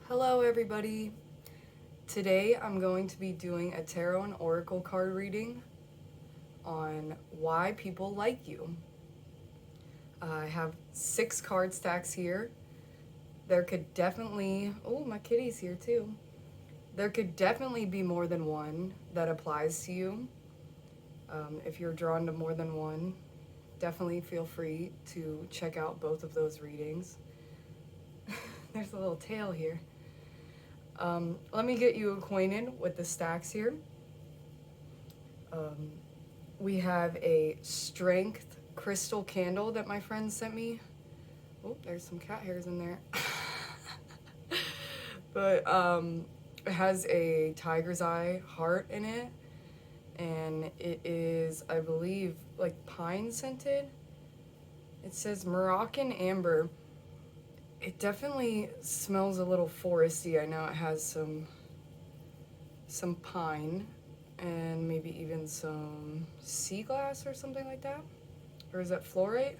Hello everybody! Today I'm going to be doing a tarot and oracle card reading on why people like you. I have 6 card stacks here. There could definitely, oh, my kitty's here too. There could definitely be more than one that applies to you. If you're drawn to more than one, definitely feel free to check out both of those readings. There's a little tail here. Let me get you acquainted with the stacks here. We have a strength crystal candle that my friend sent me. Oh, there's some cat hairs in there. But it has a tiger's eye heart in it, and it is, I believe, like pine scented. It says Moroccan amber. It definitely smells a little foresty. I know it has some pine and maybe even some sea glass or something like that. Or is that fluorite?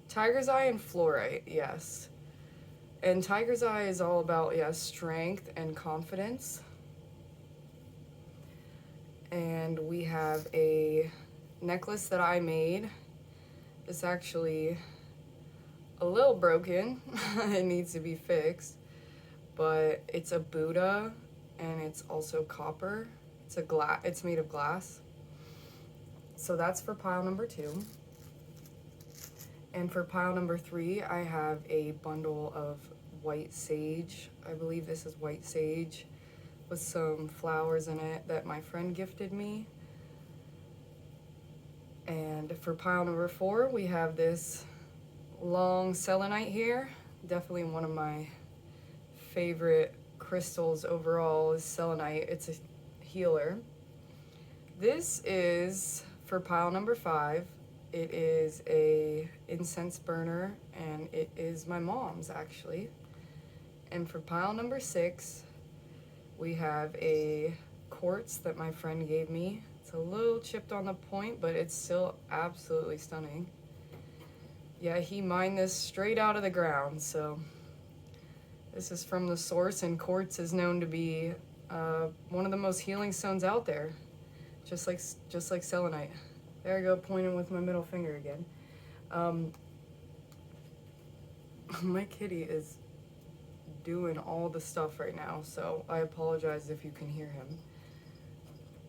Tiger's eye and fluorite, yes. And tiger's eye is all about, strength and confidence. And we have a necklace that I made. It's actually a little broken. It needs to be fixed. But it's a Buddha, and it's also copper. It's made of glass. So that's for pile number 2. And for pile number 3, I have a bundle of white sage. I believe this is white sage with some flowers in it that my friend gifted me. And for pile number 4, we have this long selenite here. Definitely one of my favorite crystals overall is selenite. It's a healer. This is for pile number 5. It is a incense burner, and it is my mom's actually. And for pile number 6, we have a quartz that my friend gave me. It's a little chipped on the point, but it's still absolutely stunning. Yeah, he mined this straight out of the ground, so this is from the source, and quartz is known to be one of the most healing stones out there, just like selenite. There I go, pointing with my middle finger again. My kitty is doing all the stuff right now, so I apologize if you can hear him.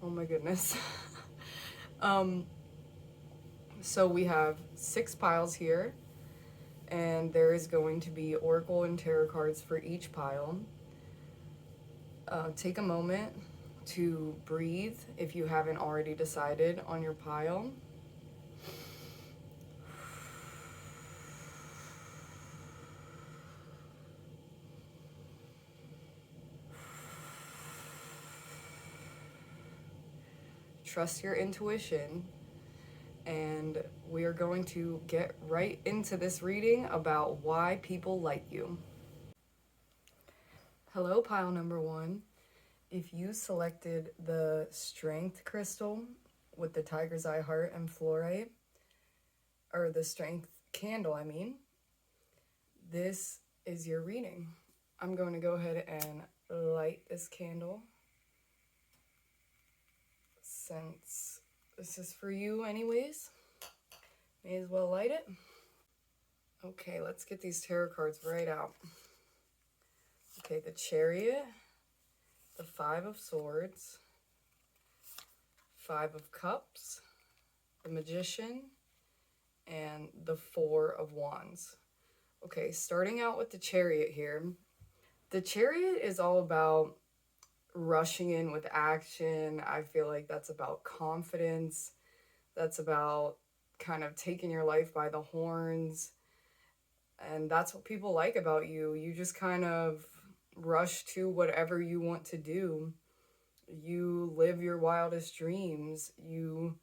Oh my goodness. So we have 6 piles here, and there is going to be oracle and tarot cards for each pile. Take a moment to breathe if you haven't already decided on your pile. Trust your intuition, and we are going to get right into this reading about why people like you. Hello, pile number 1. If you selected the strength crystal with the tiger's eye heart and fluorite, or the strength candle, this is your reading. I'm going to go ahead and light this candle, since this is for you anyways. May as well light it. Okay, let's get these tarot cards right out. Okay, the Chariot, the 5 of Swords, 5 of Cups, the Magician, and the 4 of Wands. Okay, starting out with the Chariot here. The Chariot is all about rushing in with action. I feel like that's about confidence. That's about kind of taking your life by the horns. And that's what people like about you. You just kind of rush to whatever you want to do. You live your wildest dreams. You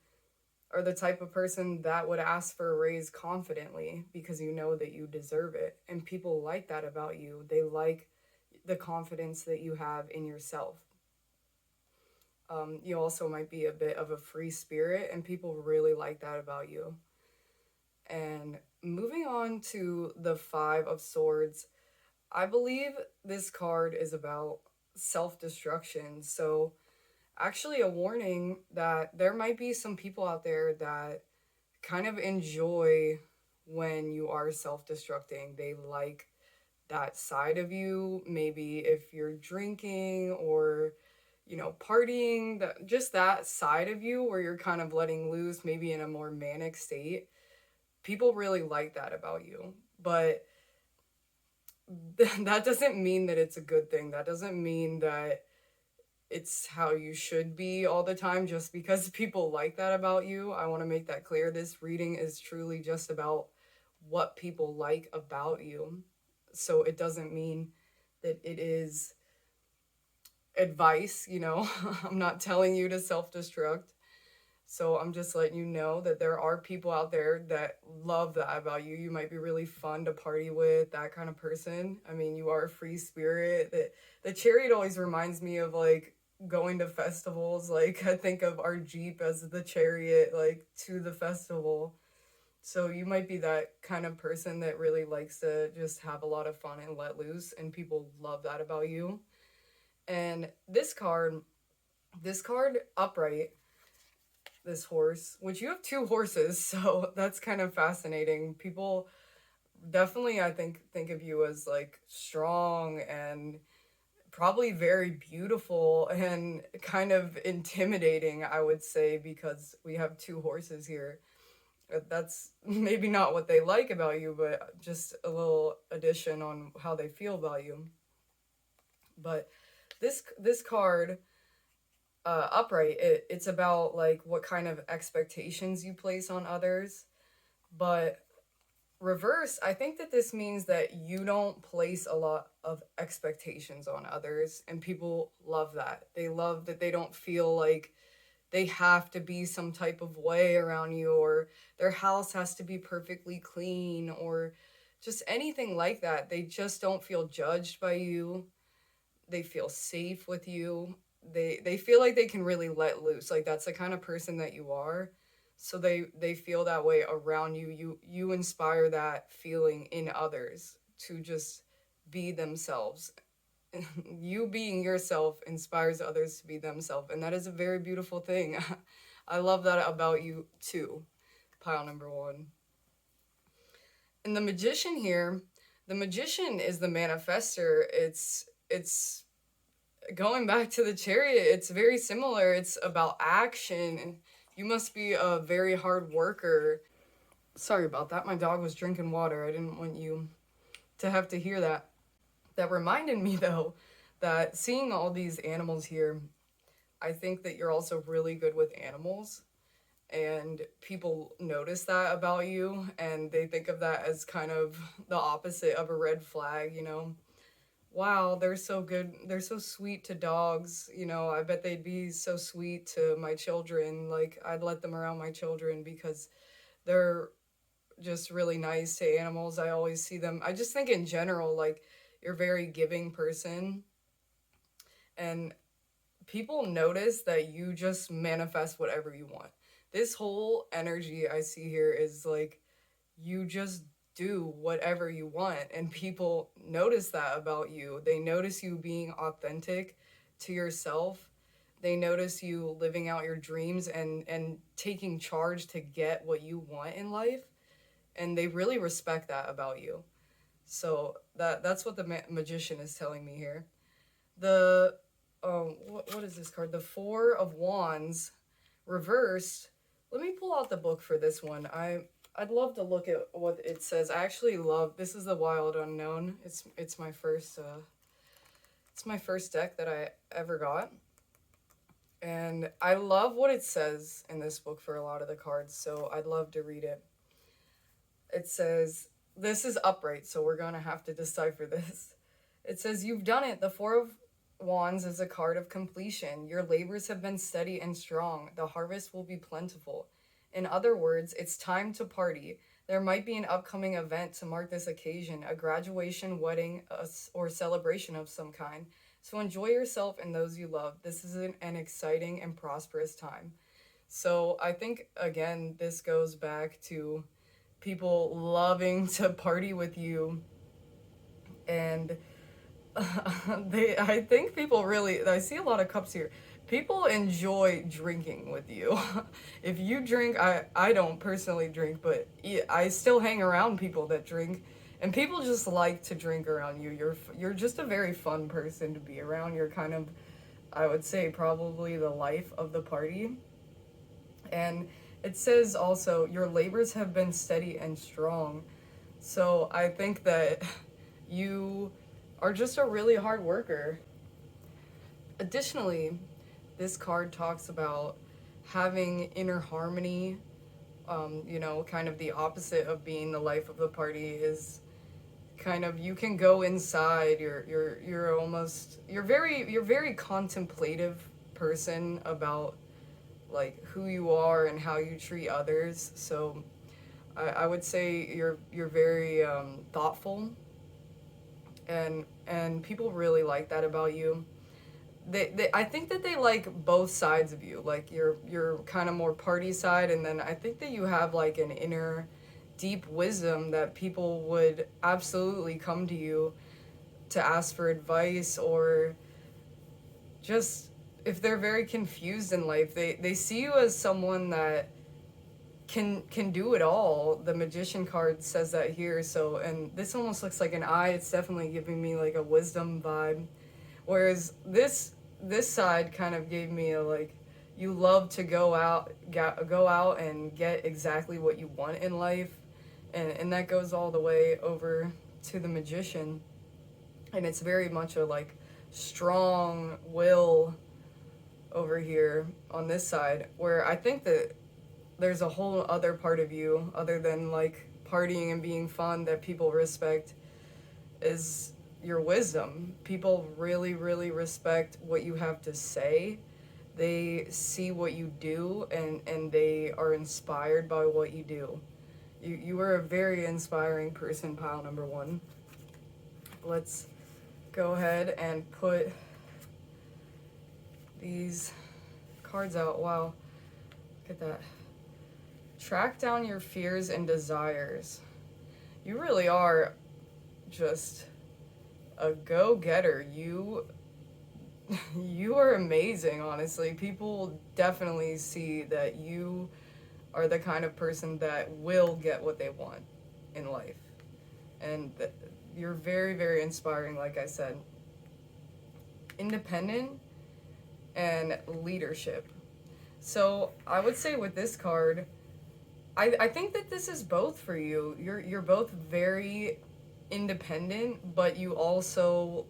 are the type of person that would ask for a raise confidently because you know that you deserve it. And people like that about you. They like the confidence that you have in yourself. You also might be a bit of a free spirit, and people really like that about you. And moving on to the 5 of Swords, I believe this card is about self-destruction. So, actually, a warning that there might be some people out there that kind of enjoy when you are self-destructing. They like that side of you. Maybe if you're drinking or partying, that just that side of you where you're kind of letting loose, maybe in a more manic state. People really like that about you. But that doesn't mean that it's a good thing. That doesn't mean that it's how you should be all the time just because people like that about you. I want to make that clear. This reading is truly just about what people like about you. So it doesn't mean that it is advice, I'm not telling you to self-destruct. So I'm just letting you know that there are people out there that love that about you. You might be really fun to party with, that kind of person. I mean, you are a free spirit. The chariot always reminds me of like going to festivals. Like I think of our Jeep as the chariot, like to the festival. So you might be that kind of person that really likes to just have a lot of fun and let loose, and people love that about you. And this card upright, this horse, which you have two horses, so that's kind of fascinating. People definitely, I think of you as like strong and probably very beautiful and kind of intimidating, I would say, because we have two horses here. That's maybe not what they like about you, but just a little addition on how they feel about you. But this card, upright, it's about like what kind of expectations you place on others. But reverse, I think that this means that you don't place a lot of expectations on others, and people love that. They love that they don't feel like they have to be some type of way around you, or their house has to be perfectly clean, or just anything like that. They just don't feel judged by you. They feel safe with you. They feel like they can really let loose. Like that's the kind of person that you are. So they feel that way around you. You inspire that feeling in others to just be themselves. You being yourself inspires others to be themselves, and that is a very beautiful thing. I love that about you too. Pile number one. And the magician here, the magician is the manifester. It's going back to the chariot, it's very similar. It's about action, and you must be a very hard worker. Sorry about that. My dog was drinking water. I didn't want you to have to hear that. That reminded me, though, that seeing all these animals here, I think that you're also really good with animals. And people notice that about you, and they think of that as kind of the opposite of a red flag. Wow, they're so good. They're so sweet to dogs. I bet they'd be so sweet to my children. Like, I'd let them around my children because they're just really nice to animals. I always see them. I just think in general, like, you're a very giving person. And people notice that you just manifest whatever you want. This whole energy I see here is like, you just do whatever you want, and people notice that about you. They notice you being authentic to yourself. They notice you living out your dreams and taking charge to get what you want in life, and they really respect that about you. So that's what the magician is telling me here. The what is this card? The Four of Wands reversed. Let me pull out the book for this one. I'd love to look at what it says. I actually love, this is the Wild Unknown. It's my first deck that I ever got. And I love what it says in this book for a lot of the cards, so I'd love to read it. It says, this is upright, so we're going to have to decipher this. It says, you've done it. The Four of Wands is a card of completion. Your labors have been steady and strong. The harvest will be plentiful. In other words, it's time to party. There might be an upcoming event to mark this occasion, a graduation, wedding, or celebration of some kind. So enjoy yourself and those you love. This is an exciting and prosperous time. So I think, again, this goes back to people loving to party with you And I think people really, I see a lot of cups here. People enjoy drinking with you. If you drink, I don't personally drink, but I still hang around people that drink, and people just like to drink around you. You're just a very fun person to be around. You're kind of, I would say, probably the life of the party. And it says also, your labors have been steady and strong. So I think that you are just a really hard worker. Additionally, this card talks about having inner harmony. Kind of the opposite of being the life of the party is kind of, you can go inside. You're very contemplative person about like who you are and how you treat others. So I would say you're very thoughtful, and people really like that about you. I think that they like both sides of you. Like you're kind of more party side, and then I think that you have like an inner deep wisdom that people would absolutely come to you to ask for advice, or just if they're very confused in life, they see you as someone that can do it all. The Magician card says that here. So, and this almost looks like an eye. It's definitely giving me like a wisdom vibe. Whereas this side kind of gave me a like, you love to go out and get exactly what you want in life, and that goes all the way over to the Magician, and it's very much a like strong will over here on this side, where I think that there's a whole other part of you other than like partying and being fun that people respect, is your wisdom. People really, really respect what you have to say. They see what you do, and they are inspired by what you do. You are a very inspiring person, pile number one. Let's go ahead and put these cards out. Wow, look at that. Track down your fears and desires. You really are just a go-getter. You are amazing, honestly. People definitely see that you are the kind of person that will get what they want in life. And you're very, very inspiring, like I said. Independent and leadership. So I would say with this card, I think that this is both for you. You're both very independent, but you also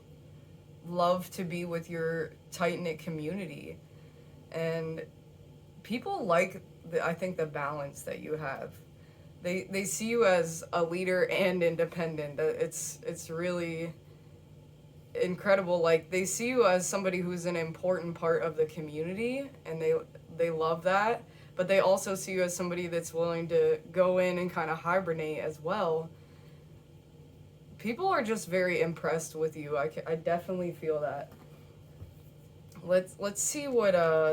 love to be with your tight-knit community. And people like, I think, the balance that you have. They see you as a leader and independent. It's really incredible. Like, they see you as somebody who's an important part of the community, and they love that. But they also see you as somebody that's willing to go in and kind of hibernate as well. People are just very impressed with you. I definitely feel that. Let's see what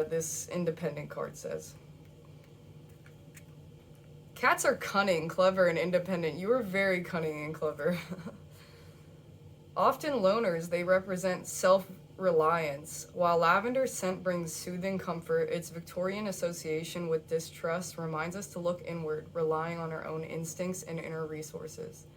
this independent card says. Cats are cunning, clever, and independent. You are very cunning and clever. Often loners, they represent self-reliance. While lavender scent brings soothing comfort, its Victorian association with distrust reminds us to look inward, relying on our own instincts and inner resources.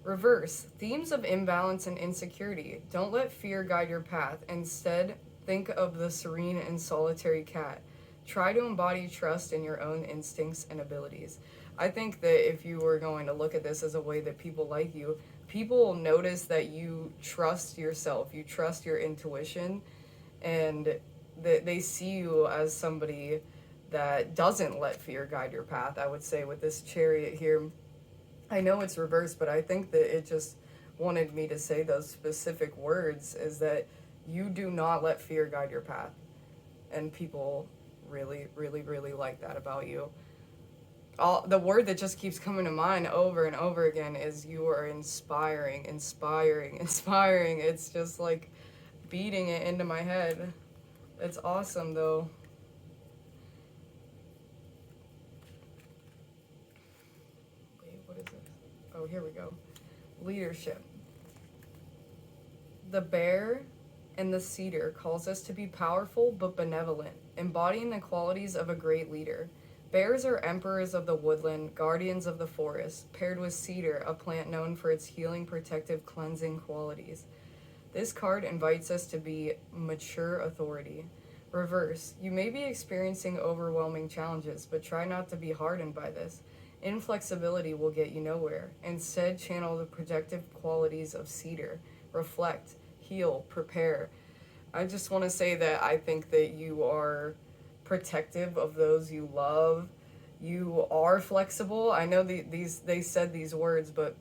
Reverse, themes of imbalance and insecurity. Don't let fear guide your path. Instead, think of the serene and solitary cat. Try to embody trust in your own instincts and abilities. I think that if you were going to look at this as a way that people like you, people will notice that you trust yourself, you trust your intuition, and they see you as somebody that doesn't let fear guide your path. I would say with this Chariot here, I know it's reversed, but I think that it just wanted me to say those specific words, is that you do not let fear guide your path. And people really, really, really like that about you. The word that just keeps coming to mind over and over again is you are inspiring, inspiring, inspiring. It's just like beating it into my head. It's awesome, though. Wait, what is it? Oh, here we go. Leadership. The bear and the cedar calls us to be powerful but benevolent, embodying the qualities of a great leader. Bears are emperors of the woodland, guardians of the forest, paired with cedar, a plant known for its healing, protective, cleansing qualities. This card invites us to be mature authority. Reverse, you may be experiencing overwhelming challenges, but try not to be hardened by this. Inflexibility will get you nowhere. Instead, channel the protective qualities of cedar. Reflect, heal, prepare. I just want to say that I think that you are protective of those you love. You are flexible. I know they said these words, but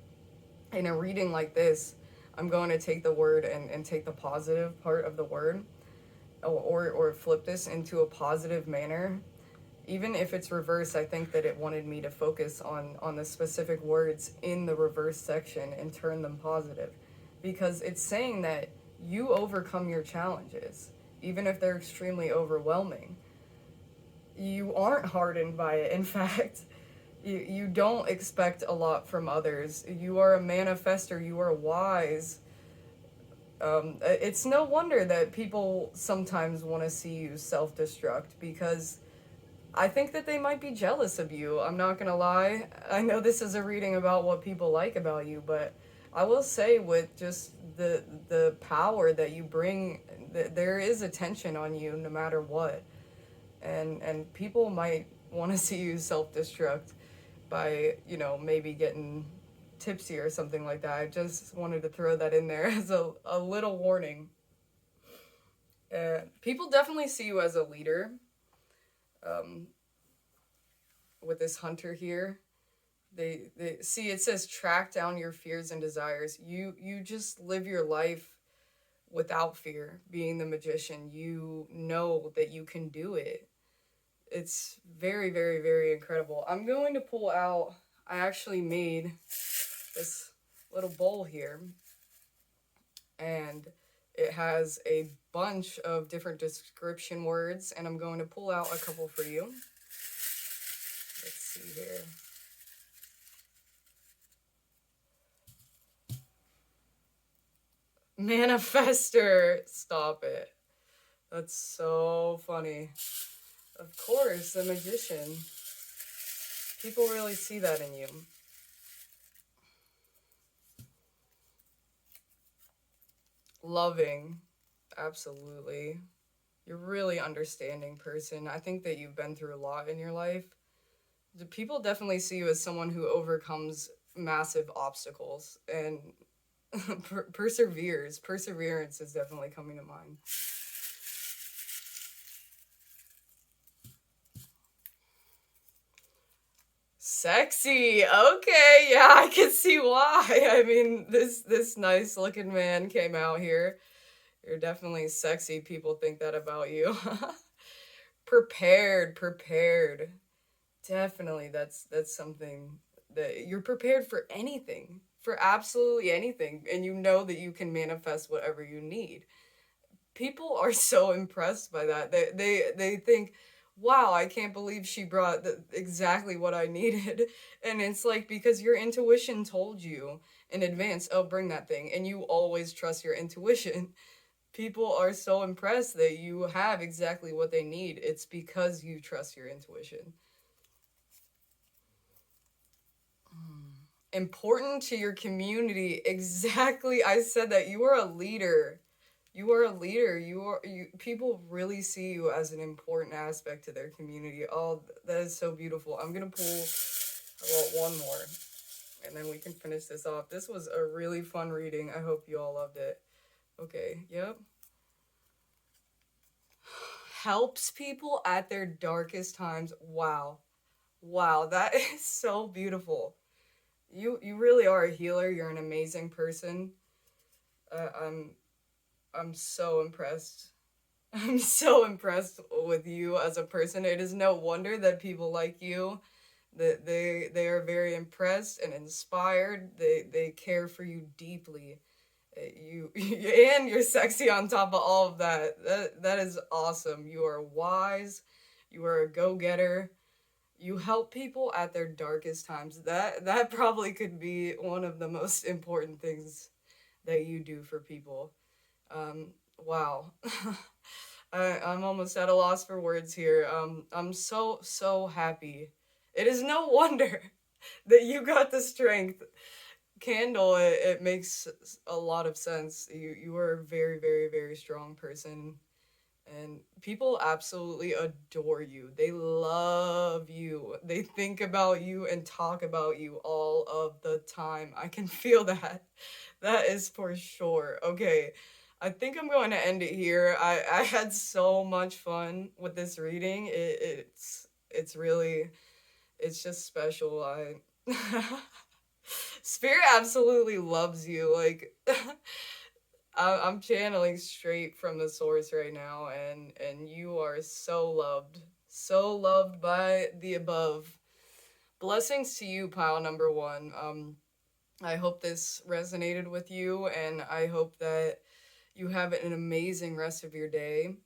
in a reading like this, I'm going to take the word and take the positive part of the word, or flip this into a positive manner. Even if it's reverse, I think that it wanted me to focus on the specific words in the reverse section and turn them positive. Because it's saying that you overcome your challenges, even if they're extremely overwhelming. You aren't hardened by it. In fact, you don't expect a lot from others. You are a manifester. You are wise. It's no wonder that people sometimes want to see you self-destruct, because I think that they might be jealous of you. I'm not going to lie. I know this is a reading about what people like about you, but I will say, with just the power that you bring, there is attention on you no matter what. And people might want to see you self-destruct by, maybe getting tipsy or something like that. I just wanted to throw that in there as a little warning. People definitely see you as a leader. With this hunter here, they see, it says track down your fears and desires. You just live your life without fear. Being the magician, you know that you can do it. It's very, very, very incredible. I'm going to pull out, I actually made this little bowl here, and it has a bunch of different description words, and I'm going to pull out a couple for you. Let's see here. Manifester. Stop it. That's so funny. Of course, the magician. People really see that in you. Loving. Absolutely. You're a really understanding person. I think that you've been through a lot in your life. The people definitely see you as someone who overcomes massive obstacles and perseveres. Perseverance is definitely coming to mind. Sexy. Okay, yeah, I can see why. I mean, this nice looking man came out here. You're definitely sexy. People think that about you. Prepared. Definitely, that's something that you're prepared for anything, for absolutely anything, and you know that you can manifest whatever you need. People are so impressed by that. They think, wow, I can't believe she brought exactly what I needed. And it's like, because your intuition told you in advance, oh, bring that thing, and you always trust your intuition. People are so impressed that you have exactly what they need. It's because you trust your intuition. Important to your community. Exactly. I said that. You are a leader. You are a leader. People really see you as an important aspect to their community. Oh, that is so beautiful. I'm going to pull one more, and then we can finish this off. This was a really fun reading. I hope you all loved it. Okay, yep. Helps people at their darkest times. Wow. Wow, that is so beautiful. You really are a healer. You're an amazing person. I'm so impressed. I'm so impressed with you as a person. It is no wonder that people like you. That they are very impressed and inspired. They care for you deeply. You and you're sexy on top of all of that. That is awesome. You are wise. You are a go-getter. You help people at their darkest times. That probably could be one of the most important things that you do for people. Wow. I'm almost at a loss for words here. I'm so happy. It is no wonder that you got the strength. Candle, it makes a lot of sense. You are a very strong person, and people absolutely adore you. They love you. They think about you and talk about you all of the time. I can feel that. That is for sure. Okay. I think I'm going to end it here. I had so much fun with this reading. It's really it's just special. I Spirit absolutely loves you. Like I'm channeling straight from the source right now, and you are so loved by the above. Blessings to you, pile number one. I hope this resonated with you, and I hope that you have an amazing rest of your day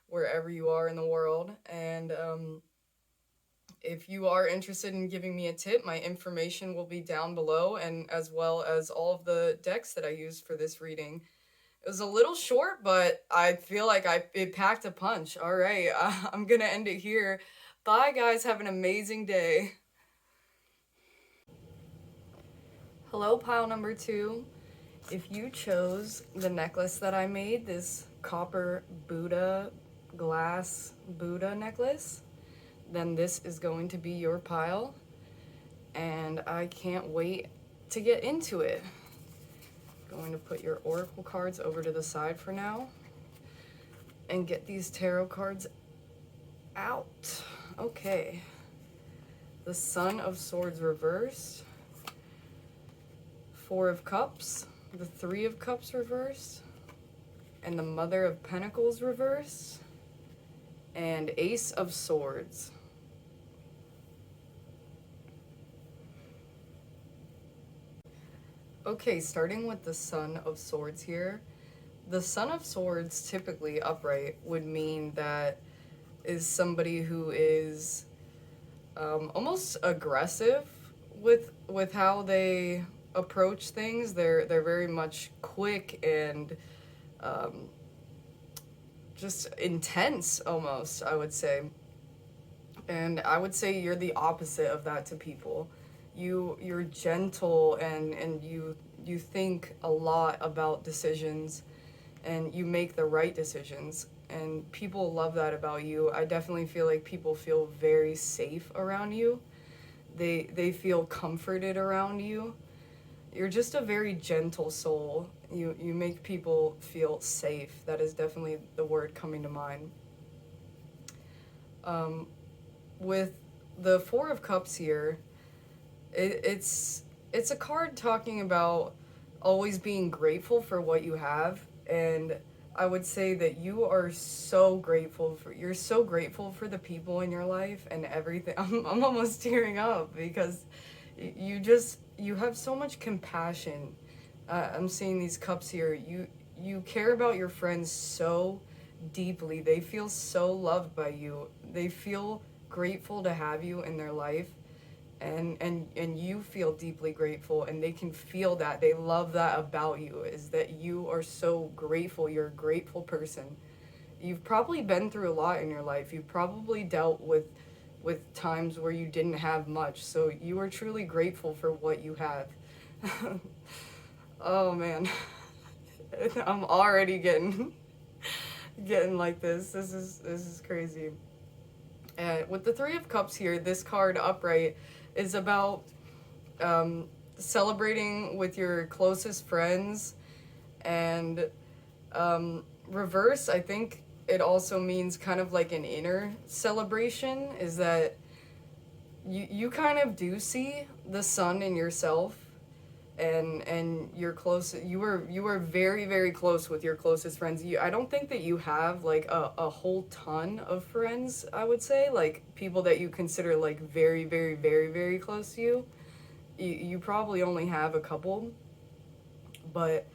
wherever you are in the world. And if you are interested in giving me a tip, my information will be down below, and as well as all of the decks that I used for this reading. It was a little short, but I feel like it packed a punch. All right, I'm gonna end it here. Bye, guys. Have an amazing day. Hello, pile number two. If you chose the necklace that I made, this copper Buddha, glass Buddha necklace, then this is going to be your pile. And I can't wait to get into it. Going to put your oracle cards over to the side for now and get these tarot cards out. Okay. The Sun of Swords reversed. Four of Cups. The Three of Cups reversed. And the Mother of Pentacles reversed. And Ace of Swords. Okay, starting with the Sun of Swords here. The Sun of Swords, typically upright, would mean that is somebody who is almost aggressive with how they approach things. They're very much quick and just intense, almost, I would say. And I would say you're the opposite of that to people. You're gentle, and you think a lot about decisions, and you make the right decisions, and people love that about you. I definitely feel like people feel very safe around you. They feel comforted around you. You're just a very gentle soul. You make people feel safe. That is definitely the word coming to mind. With the Four of Cups here, it's a card talking about always being grateful for what you have, and I would say that you are so grateful you're so grateful for the people in your life and everything. I'm almost tearing up because you have so much compassion. I'm seeing these cups here. You care about your friends so deeply. They feel so loved by you. They feel grateful to have you in their life, and you feel deeply grateful, and they can feel that. They love that about you, is that you are so grateful. You're a grateful person. You've probably been through a lot in your life. You've probably dealt with times where you didn't have much, so you are truly grateful for what you have. Oh man. I'm already getting like this. This is crazy. And with the Three of Cups here, this card upright is about celebrating with your closest friends, and reverse, I think it also means kind of like an inner celebration, is that you kind of do see the sun in yourself, and you're close. You were very close with your closest friends. I don't think that you have like a whole ton of friends. I would say, like, people that you consider like very close to you. You probably only have a couple, but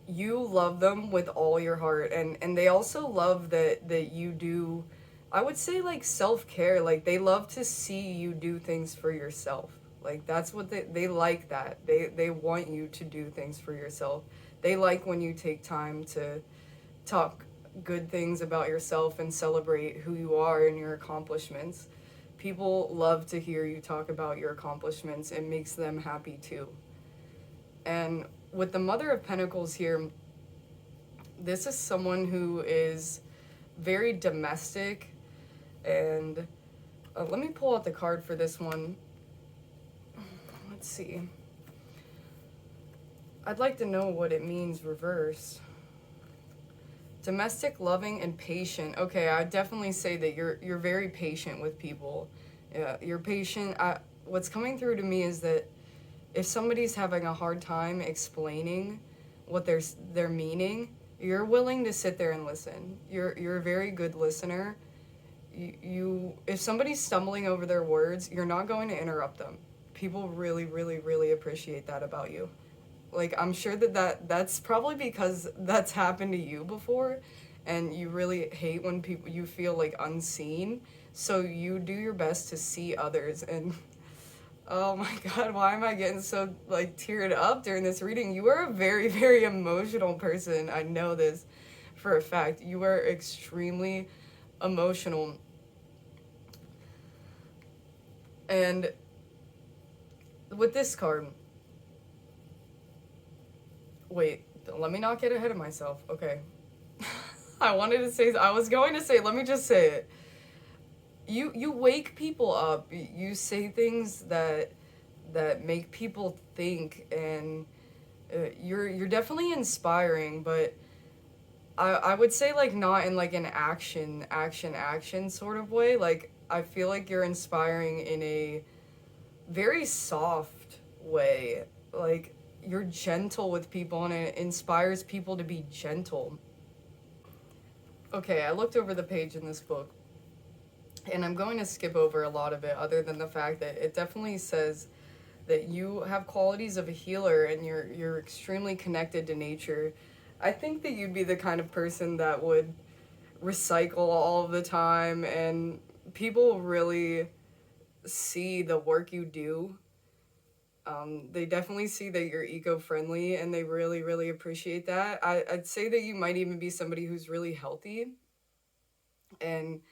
you love them with all your heart, and they also love that you do, I would say, like, self-care. Like, they love to see you do things for yourself. Like, that's what they like. That they want you to do things for yourself. They like when you take time to talk good things about yourself and celebrate who you are and your accomplishments. People love to hear you talk about your accomplishments. It makes them happy too. And with the Mother of Pentacles here, this is someone who is very domestic. And let me pull out the card for this one. Let's see. I'd like to know what it means reversed. Domestic, loving, and patient. Okay, I'd definitely say that you're very patient with people. Yeah, you're patient. What's coming through to me is that if somebody's having a hard time explaining what they're meaning, you're willing to sit there and listen. You're a very good listener. You if somebody's stumbling over their words, you're not going to interrupt them. People really, really, really appreciate that about you. Like, I'm sure that's probably because that's happened to you before, and you really hate when you feel like unseen, so you do your best to see others. And oh my god, why am I getting so like teared up during this reading? You are a very, very emotional person. I know this for a fact. You are extremely emotional. And with this card, wait, let me not get ahead of myself. Okay. I was going to say, let me just say it. You wake people up. You say things that make people think, and you're definitely inspiring, but I would say, like, not in like an action sort of way. Like, I feel like you're inspiring in a very soft way. Like, you're gentle with people, and it inspires people to be gentle. Okay, I looked over the page in this book, and I'm going to skip over a lot of it, other than the fact that it definitely says that you have qualities of a healer, and you're extremely connected to nature. I think that you'd be the kind of person that would recycle all of the time, and people really see the work you do. They definitely see that you're eco-friendly, and they really, really appreciate that. I'd say that you might even be somebody who's really healthy, and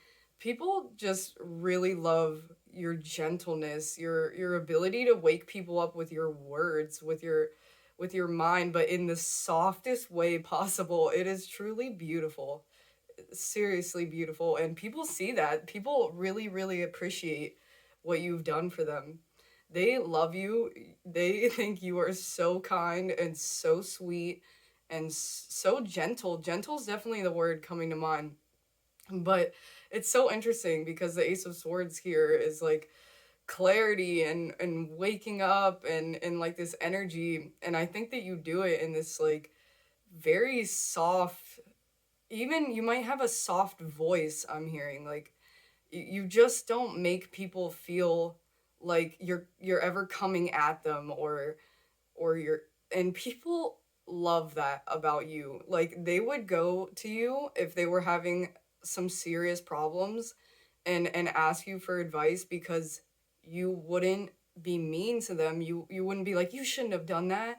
people just really love your gentleness, your ability to wake people up with your words, with your mind, but in the softest way possible. It is truly beautiful. Seriously beautiful, and people see that. People really, really appreciate what you've done for them. They love you. They think you are so kind and so sweet and so gentle. Gentle is definitely the word coming to mind. But it's so interesting because the Ace of Swords here is like clarity and waking up and like this energy. And I think that you do it in this like very soft, even you might have a soft voice, I'm hearing. Like, you just don't make people feel like you're ever coming at them, or you're, and people love that about you. Like, they would go to you if they were having some serious problems and ask you for advice, because you wouldn't be mean to them. You wouldn't be like, you shouldn't have done that.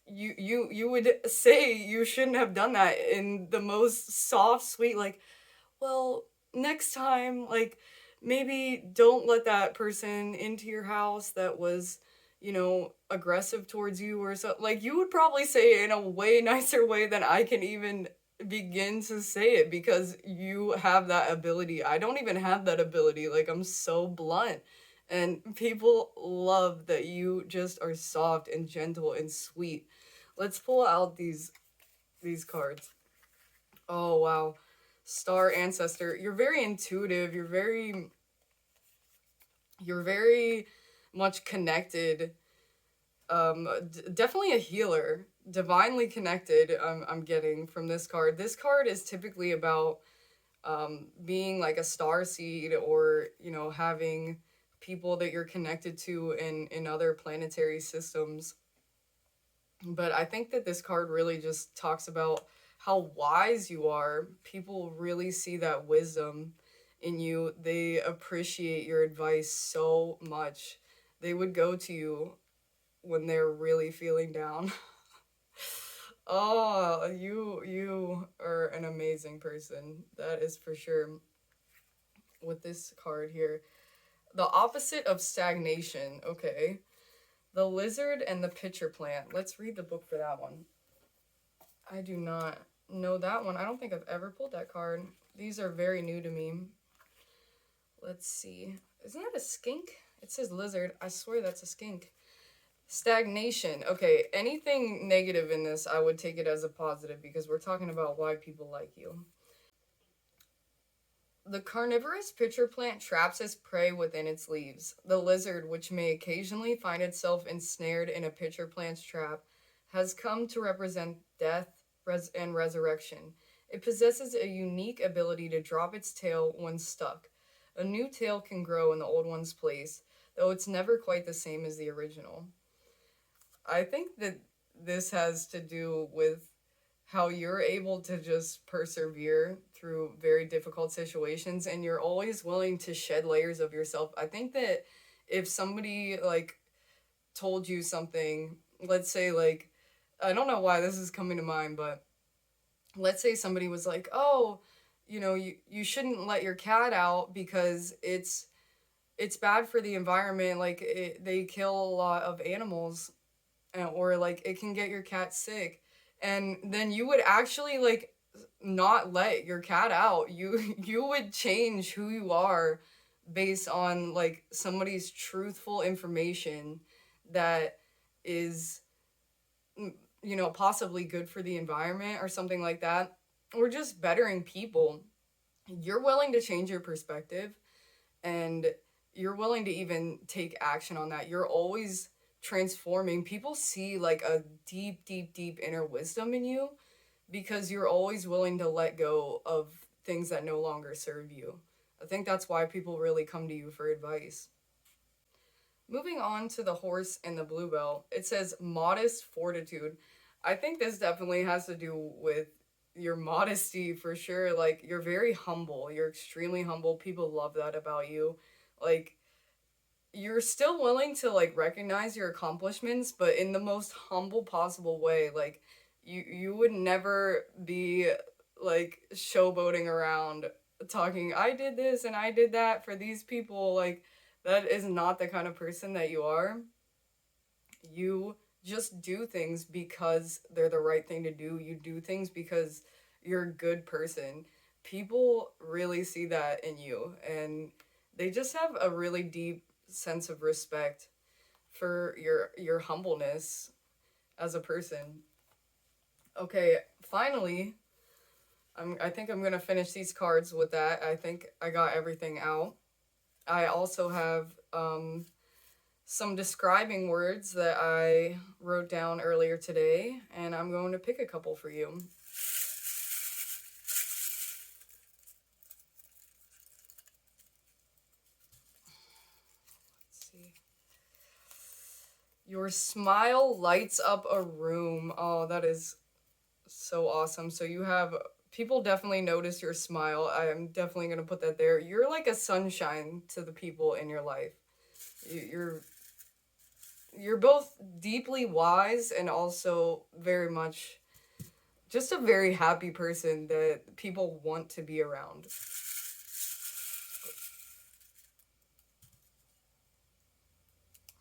You would say you shouldn't have done that in the most soft, sweet, like, well, next time, like, maybe don't let that person into your house that was, aggressive towards you or so. Like, you would probably say it in a way nicer way than I can even begin to say it, because you have that ability. I don't even have that ability. Like, I'm so blunt. And people love that you just are soft and gentle and sweet. Let's pull out these cards. Oh, wow. Star Ancestor. You're very intuitive. You're very much connected. Definitely a healer. Divinely connected, I'm getting from this card. This card is typically about being like a star seed, or, having people that you're connected to in other planetary systems. But I think that this card really just talks about how wise you are. People really see that wisdom in you. They appreciate your advice so much. They would go to you when they're really feeling down. Oh, you are an amazing person. That is for sure. With this card here, the opposite of stagnation. Okay, the lizard and the pitcher plant. Let's read the book for that one. I do not know that one. I don't think I've ever pulled that card. These are very new to me. Let's see. Isn't that a skink? It says lizard. I swear that's a skink. Stagnation. Okay, anything negative in this, I would take it as a positive because we're talking about why people like you. The carnivorous pitcher plant traps its prey within its leaves. The lizard, which may occasionally find itself ensnared in a pitcher plant's trap, has come to represent death and resurrection. It possesses a unique ability to drop its tail when stuck. A new tail can grow in the old one's place, though it's never quite the same as the original. I think that this has to do with how you're able to just persevere through very difficult situations, and you're always willing to shed layers of yourself. I think that if somebody like told you something, let's say like, I don't know why this is coming to mind, but let's say somebody was like, oh, you shouldn't let your cat out because it's bad for the environment, like they kill a lot of animals, or like it can get your cat sick, and then you would actually like not let your cat out. You would change who you are based on like somebody's truthful information that is possibly good for the environment or something like that, or just bettering people. You're willing to change your perspective, and you're willing to even take action on that. You're always transforming. People see like a deep, deep, deep inner wisdom in you because you're always willing to let go of things that no longer serve you. I think that's why people really come to you for advice. Moving on to the horse and the bluebell, it says modest fortitude. I think this definitely has to do with your modesty for sure. Like, you're very humble. You're extremely humble. People love that about you. Like, you're still willing to like recognize your accomplishments, but in the most humble possible way. Like, you would never be like showboating around talking, I did this and I did that for these people. Like, that is not the kind of person that you are. You just do things because they're the right thing to do. You do things because you're a good person. People really see that in you, and they just have a really deep sense of respect for your humbleness as a person. Okay, finally, I think I'm gonna finish these cards with that. I think I got everything out. I also have some describing words that I wrote down earlier today, and I'm going to pick a couple for you. Let's see. Your smile lights up a room. Oh, that is so awesome. So you have people definitely notice your smile. I'm definitely going to put that there. You're like a sunshine to the people in your life. You're both deeply wise and also very much just a very happy person that people want to be around.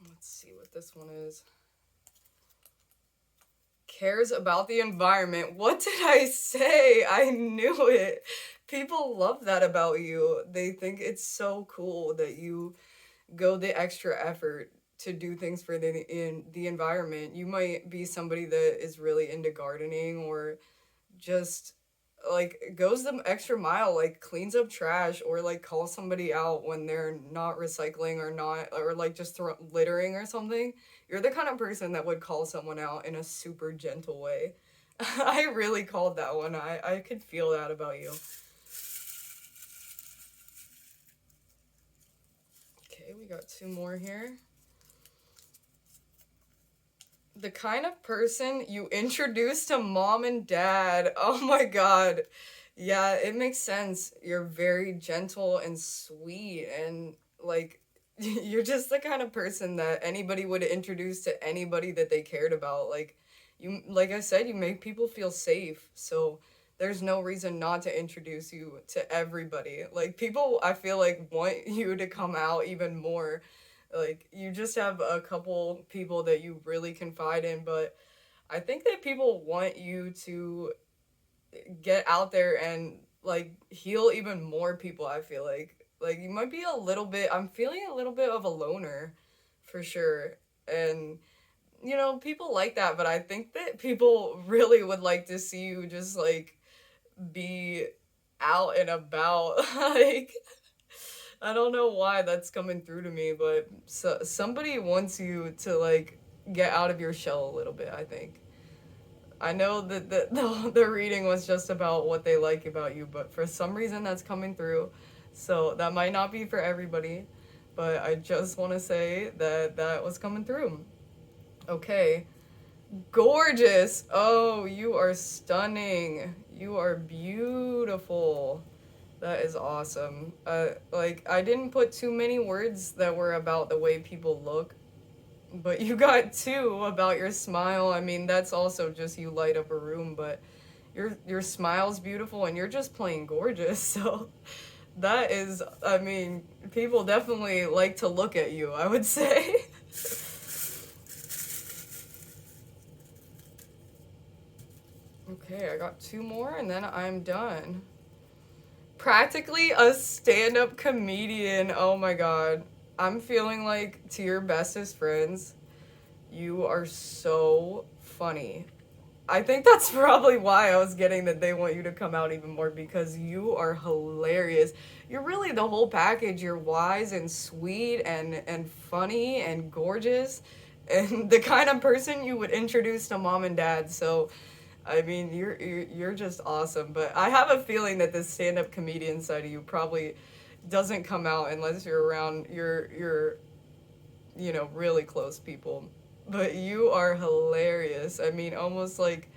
Let's see what this one is. Cares about the environment. What did I say? I knew it. People love that about you. They think it's so cool that you go the extra effort to do things for the environment. You might be somebody that is really into gardening, or just like goes the extra mile, like cleans up trash, or like calls somebody out when they're not recycling, or not, or like just littering or something. You're the kind of person that would call someone out in a super gentle way. I really called that one. I could feel that about you. Okay, we got two more here. The kind of person you introduce to mom and dad. Oh my god. Yeah, it makes sense. You're very gentle and sweet, and like you're just the kind of person that anybody would introduce to anybody that they cared about. Like, you, like I said, you make people feel safe. So there's no reason not to introduce you to everybody. Like, people, I feel like, want you to come out even more. Like, you just have a couple people that you really confide in, but I think that people want you to get out there and like heal even more people. I feel like you might be a little bit, I'm feeling a little bit of a loner for sure. And people like that, but I think that people really would like to see you just like be out and about. Like, I don't know why that's coming through to me, but somebody wants you to like get out of your shell a little bit, I think. I know that the reading was just about what they like about you, but for some reason that's coming through. So that might not be for everybody, but I just want to say that that was coming through. Okay. Gorgeous. Oh, you are stunning. You are beautiful. That is awesome. Like, I didn't put too many words that were about the way people look, but you got two about your smile. I mean, that's also just you light up a room, but your smile's beautiful and you're just plain gorgeous. So that is, I mean, people definitely like to look at you, I would say. Okay, I got two more and then I'm done. Practically a stand-up comedian. Oh my god. I'm feeling like, to your bestest friends, you are so funny. I think that's probably why I was getting that they want you to come out even more, because you are hilarious. You're really the whole package. You're wise and sweet and funny and gorgeous and the kind of person you would introduce to mom and dad. So I mean, you're just awesome, but I have a feeling that this stand-up comedian side of you probably doesn't come out unless you're around your really close people. But you are hilarious. I mean, almost like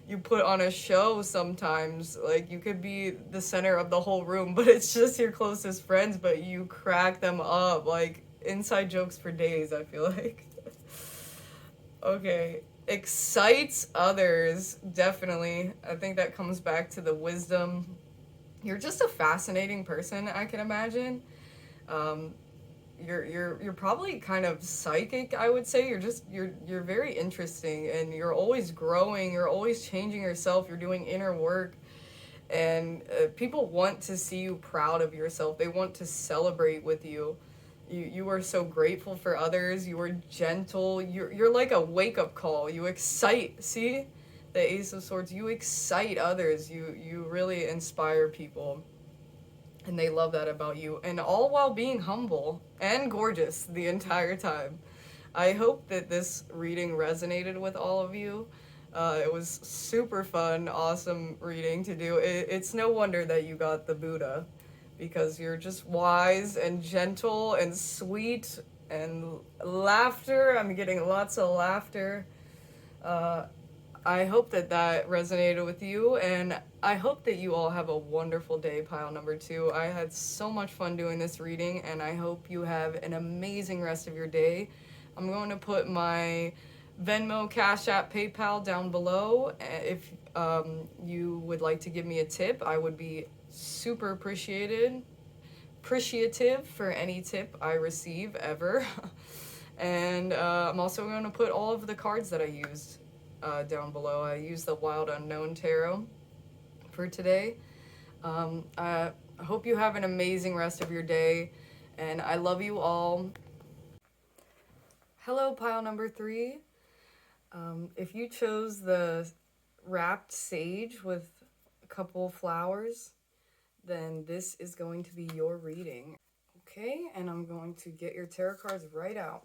you put on a show sometimes. Like, you could be the center of the whole room, but it's just your closest friends, but you crack them up. Like, inside jokes for days, I feel like. Okay. Excites others, definitely. I think that comes back to the wisdom. You're just a fascinating person, I can imagine. Um, you're probably kind of psychic, I would say. You're very interesting, and you're always growing, you're always changing yourself, you're doing inner work, and people want to see you proud of yourself. They want to celebrate with you. You are so grateful for others. You are gentle. You're like a wake up call. You excite. See, the Ace of Swords. You excite others. You really inspire people, and they love that about you. And all while being humble and gorgeous the entire time. I hope that this reading resonated with all of you. It was super fun, awesome reading to do. It's no wonder that you got the Buddha, because you're just wise and gentle and sweet and laughter. I'm getting lots of laughter. Uh, I hope that that resonated with you, and I hope that you all have a wonderful day, pile number 2. I had so much fun doing this reading, and I hope you have an amazing rest of your day. I'm going to put my Venmo, Cashapp, PayPal down below. If you would like to give me a tip, I would be super appreciative for any tip I receive ever. And I'm also going to put all of the cards that I used down below. I used the Wild Unknown Tarot for today. I hope you have an amazing rest of your day, and I love you all. Hello, pile number 3. If you chose the wrapped sage with a couple flowers, then this is going to be your reading. Okay, and I'm going to get your tarot cards right out.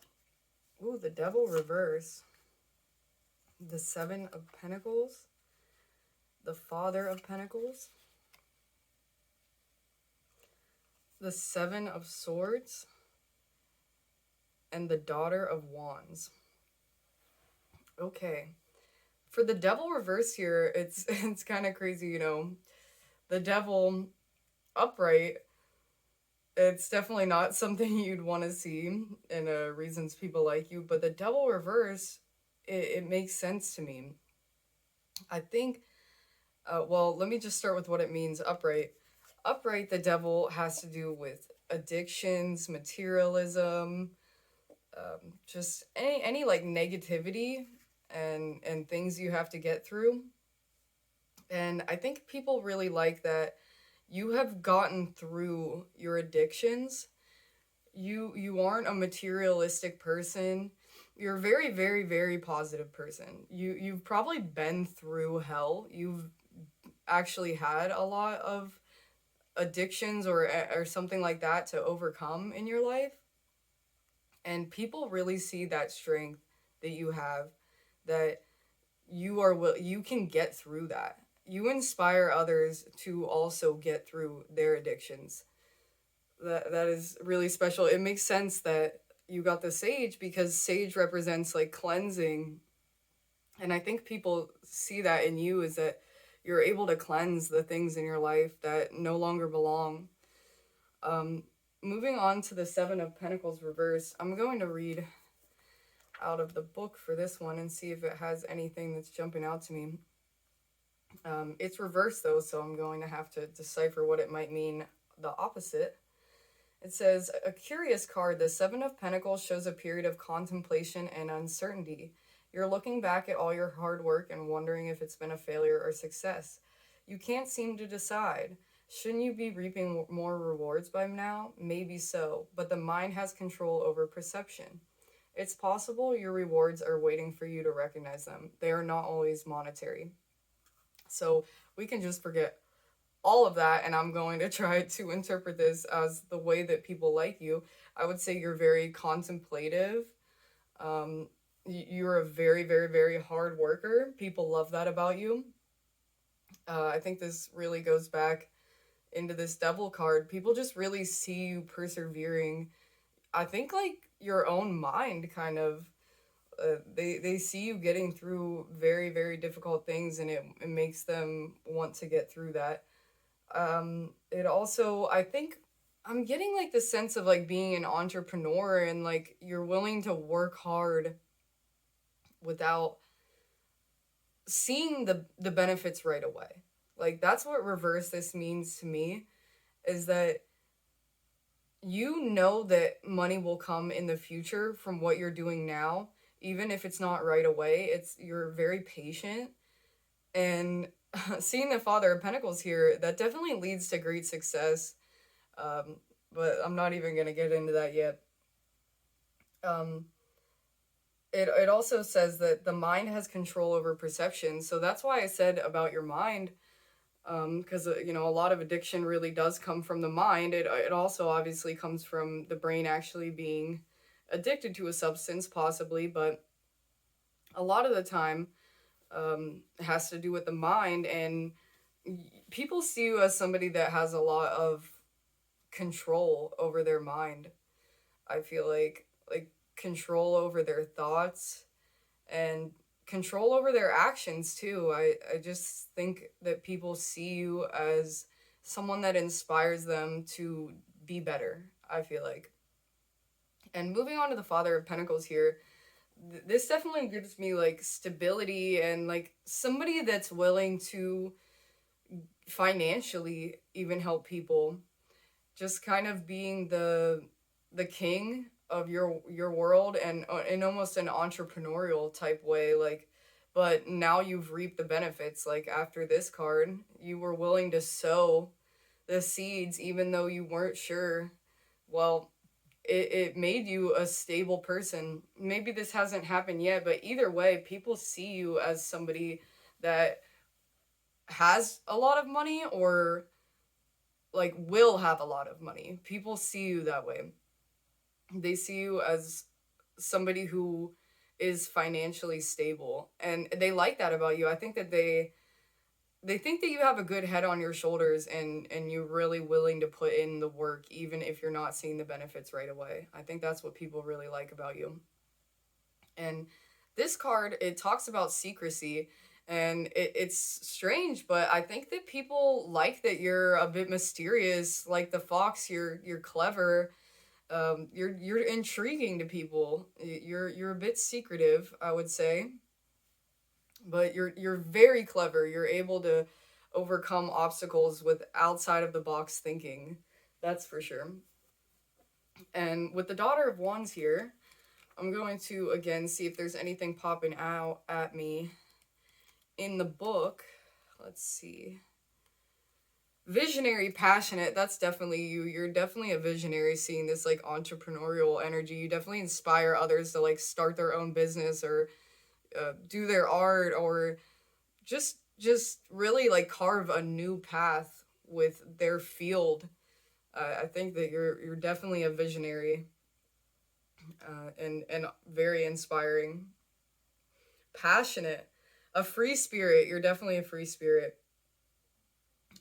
Ooh, the Devil reverse. The 7 of Pentacles. The Father of Pentacles. The 7 of Swords. And the Daughter of Wands. Okay. For the Devil reverse here, it's kind of crazy, you know. The Devil upright, it's definitely not something you'd want to see in Reasons People Like You, but the Devil reverse, it makes sense to me. I think, well, let me just start with what it means, upright. Upright, the devil has to do with addictions, materialism, just any like negativity and things you have to get through. And I think people really like that you have gotten through your addictions. You aren't a materialistic person. You're a very, very, very positive person. You've probably been through hell. You've actually had a lot of addictions or something like that to overcome in your life. And people really see that strength that you have, that you can get through that. You inspire others to also get through their addictions. That is really special. It makes sense that you got the sage because sage represents like cleansing. And I think people see that in you, is that you're able to cleanse the things in your life that no longer belong. Um, Moving on to the Seven of Pentacles reverse, I'm going to read out of the book for this one and see if it has anything that's jumping out to me. It's reversed though, so I'm going to have to decipher what it might mean the opposite. It says, a curious card, the Seven of Pentacles shows a period of contemplation and uncertainty. You're looking back at all your hard work and wondering if it's been a failure or success. You can't seem to decide. Shouldn't you be reaping more rewards by now? Maybe so, but the mind has control over perception. It's possible your rewards are waiting for you to recognize them. They are not always monetary. So we can just forget all of that, and I'm going to try to interpret this as the way that people like you. I would say you're very contemplative. You're a very, very, very hard worker. People love that about you. I think this really goes back into this devil card. People just really see you persevering. I think like your own mind kind of, they see you getting through very, very difficult things, and it makes them want to get through that. It also, I think I'm getting like the sense of like being an entrepreneur, and like you're willing to work hard without seeing the benefits right away. Like that's what reverse this means to me, is that you know that money will come in the future from what you're doing now, even if it's not right away. You're very patient, and seeing the Father of Pentacles here, that definitely leads to great success. But I'm not even gonna get into that yet. It also says that the mind has control over perception, so that's why I said about your mind, because you know, a lot of addiction really does come from the mind. It also obviously comes from the brain actually being addicted to a substance, possibly, but a lot of the time, it has to do with the mind, and people see you as somebody that has a lot of control over their mind. I feel like control over their thoughts and control over their actions too. I just think that people see you as someone that inspires them to be better, I feel like. And moving on to the Father of Pentacles here, this definitely gives me like stability and like somebody that's willing to financially even help people, just kind of being the king of your world, and in almost an entrepreneurial type way, like, but now you've reaped the benefits. Like after this card, you were willing to sow the seeds even though you weren't sure. Well, it made you a stable person. Maybe this hasn't happened yet, but either way, people see you as somebody that has a lot of money, or like will have a lot of money. People see you that way. They see you as somebody who is financially stable, and they like that about you. I think that they think that you have a good head on your shoulders, and you're really willing to put in the work even if you're not seeing the benefits right away. I think that's what people really like about you. And this card, it talks about secrecy, and it's strange, but I think that people like that you're a bit mysterious. Like the fox, you're clever, You're intriguing to people. You're a bit secretive, I would say, but you're very clever. You're able to overcome obstacles with outside of the box thinking. That's for sure. And with the Daughter of Wands here, I'm going to again see if there's anything popping out at me in the book. Let's see. Visionary, passionate, that's definitely you. You're definitely a visionary, seeing this like entrepreneurial energy. You definitely inspire others to like start their own business or do their art, or just really like carve a new path with their field. I think that you're definitely a visionary, and very inspiring. Passionate, a free spirit. You're definitely a free spirit.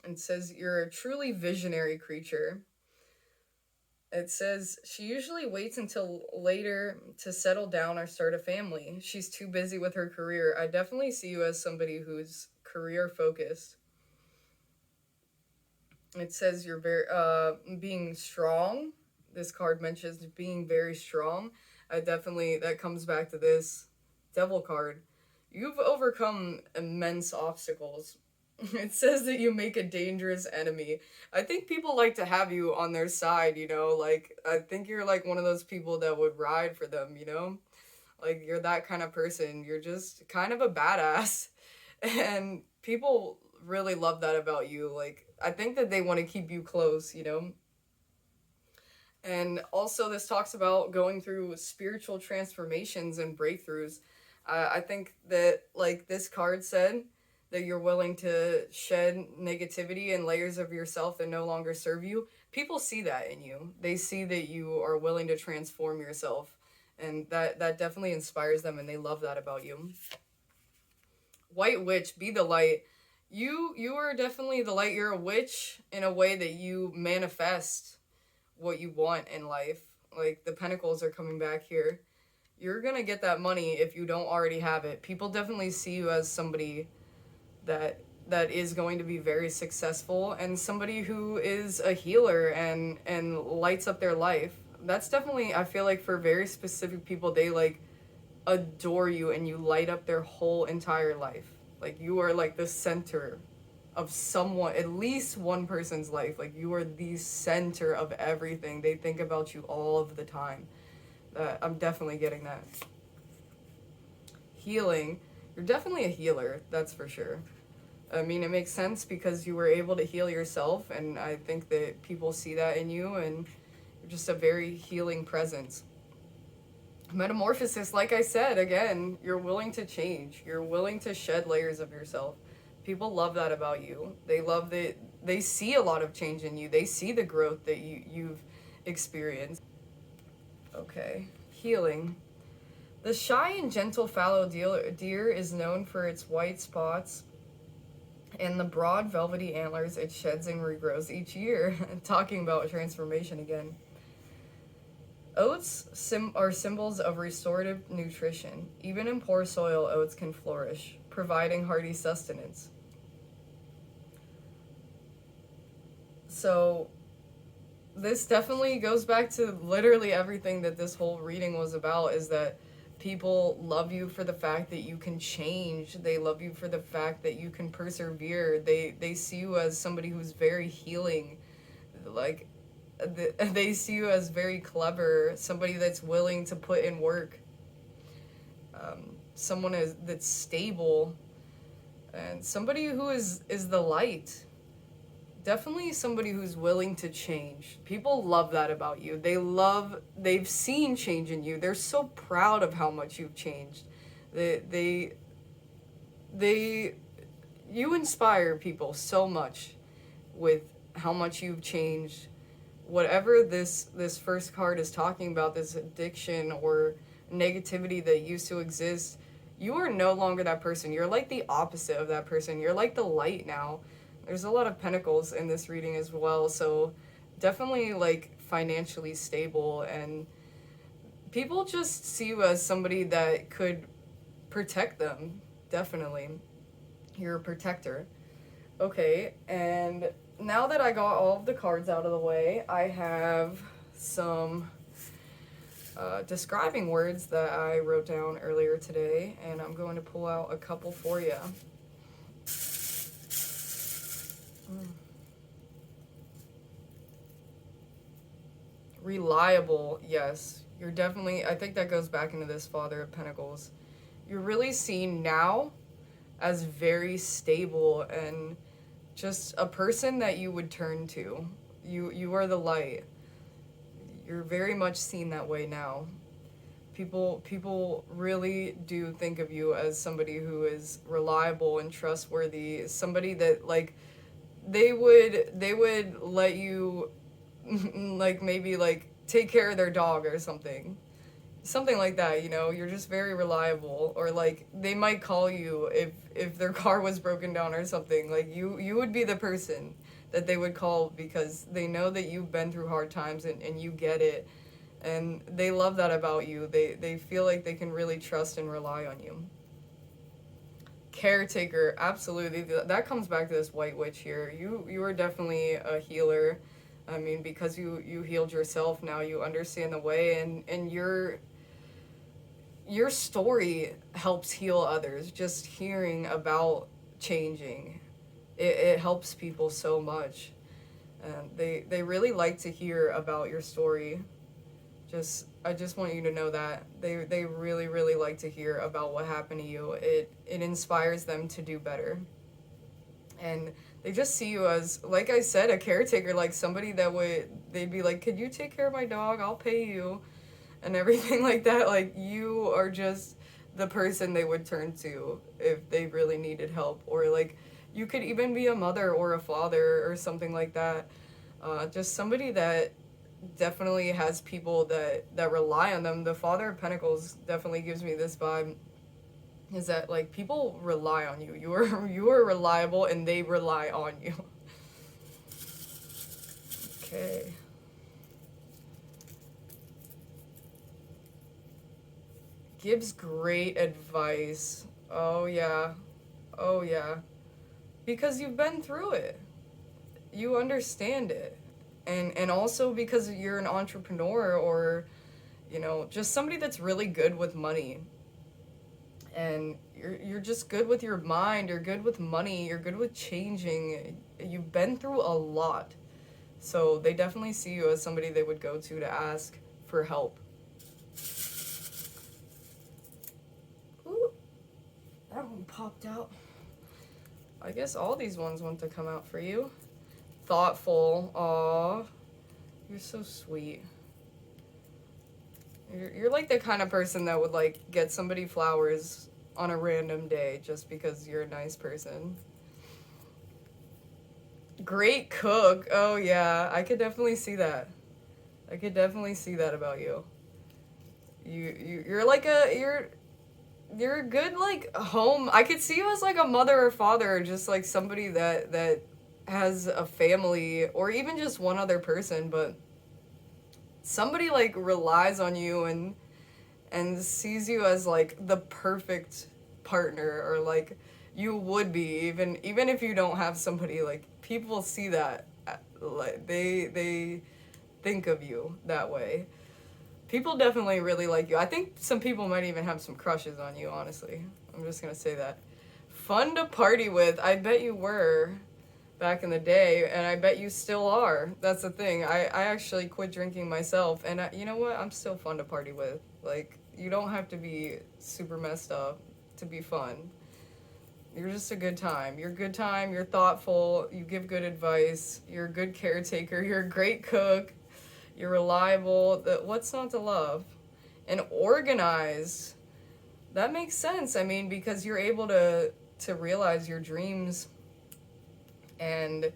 It says you're a truly visionary creature. It says she usually waits until later to settle down or start a family. She's too busy with her career. I definitely see you as somebody who's career focused. It says you're very being strong. This card mentions being very strong. I definitely, that comes back to this Devil card. You've overcome immense obstacles. It says that you make a dangerous enemy. I think people like to have you on their side, you know? Like, I think you're like one of those people that would ride for them, you know? Like, you're that kind of person. You're just kind of a badass. And people really love that about you. Like, I think that they want to keep you close, you know? And also, this talks about going through spiritual transformations and breakthroughs. I think that, like this card said, that you're willing to shed negativity and layers of yourself that no longer serve you. People see that in you. They see that you are willing to transform yourself. And that definitely inspires them, and they love that about you. White Witch, be the light. You are definitely the light. You're a witch in a way that you manifest what you want in life. Like, the pentacles are coming back here. You're gonna get that money if you don't already have it. People definitely see you as somebody that is going to be very successful, and somebody who is a healer and lights up their life. That's definitely, I feel like, for very specific people, they like adore you and you light up their whole entire life. Like, you are like the center of someone, at least one person's life. Like, you are the center of everything. They think about you all of the time. I'm definitely getting that. Healing. You're definitely a healer, that's for sure. I mean, it makes sense because you were able to heal yourself, and I think that people see that in you, and you're just a very healing presence. Metamorphosis, like I said, again, you're willing to change. You're willing to shed layers of yourself. People love that about you. They love that they see a lot of change in you. They see the growth that you've experienced. Okay, healing. The shy and gentle fallow deer is known for its white spots and the broad velvety antlers it sheds and regrows each year. Talking about transformation again. Oats are symbols of restorative nutrition. Even in poor soil, oats can flourish, providing hearty sustenance. So this definitely goes back to literally everything that this whole reading was about, is that people love you for the fact that you can change. They love you for the fact that you can persevere. They see you as somebody who's very healing. Like, they see you as very clever, somebody that's willing to put in work, someone that's stable, and somebody who is the light. Definitely somebody who's willing to change. People love that about you. They've seen change in you. They're so proud of how much you've changed. You inspire people so much with how much you've changed. Whatever this first card is talking about, this addiction or negativity that used to exist, you are no longer that person. You're like the opposite of that person. You're like the light now. There's a lot of pentacles in this reading as well, so definitely like financially stable, and people just see you as somebody that could protect them. Definitely. You're a protector. Okay, and now that I got all of the cards out of the way, I have some describing words that I wrote down earlier today, and I'm going to pull out a couple for you. Reliable, yes. You're definitely, I think that goes back into this Father of Pentacles. You're really seen now as very stable and just a person that you would turn to. You are the light. You're very much seen that way now. People really do think of you as somebody who is reliable and trustworthy, somebody that like they would let you like maybe like take care of their dog or something like that, you know. You're just very reliable. Or like they might call you if their car was broken down or something. Like you would be the person that they would call because they know that you've been through hard times and you get it, and they love that about you. They feel like they can really trust and rely on you. Caretaker, absolutely. That comes back to this White Witch here. You are definitely a healer. I mean, because you healed yourself, now you understand the way, and your story helps heal others. Just hearing about changing, it helps people so much. And they really like to hear about your story. I just want you to know that they really, really like to hear about what happened to you. It inspires them to do better. And they just see you as, like I said, a caretaker, like somebody that they'd be like, could you take care of my dog? I'll pay you. And everything like that. Like, you are just the person they would turn to if they really needed help. Or like, you could even be a mother or a father or something like that. Just somebody that definitely has people that rely on them. The Father of Pentacles definitely gives me this vibe, is that like people rely on you. You are reliable and they rely on you. Okay. Gives great advice. Oh yeah. Oh yeah. Because you've been through it. You understand it. And also because you're an entrepreneur, or, you know, just somebody that's really good with money. And you're just good with your mind, you're good with money, you're good with changing. You've been through a lot. So they definitely see you as somebody they would go to ask for help. Ooh, that one popped out. I guess all these ones want to come out for you. Thoughtful. Aw, you're so sweet. You're like the kind of person that would like get somebody flowers on a random day just because you're a nice person. Great cook. Oh yeah, I could definitely see that. I could definitely see that about you. You're like you're a good like home. I could see you as like a mother or father, or just like somebody that has a family, or even just one other person, but somebody like relies on you and sees you as like the perfect partner, or like you would be, even if you don't have somebody. Like, people see that, like they think of you that way. People definitely really like you. I think some people might even have some crushes on you, honestly. I'm just gonna say that. Fun to party with. I bet you were back in the day, and I bet you still are. That's the thing. I actually quit drinking myself, and you know what? I'm still fun to party with. Like, you don't have to be super messed up to be fun. You're just a good time. You're a good time. You're thoughtful. You give good advice. You're a good caretaker. You're a great cook. You're reliable. What's not to love? And organized. That makes sense. I mean, because you're able to realize your dreams. And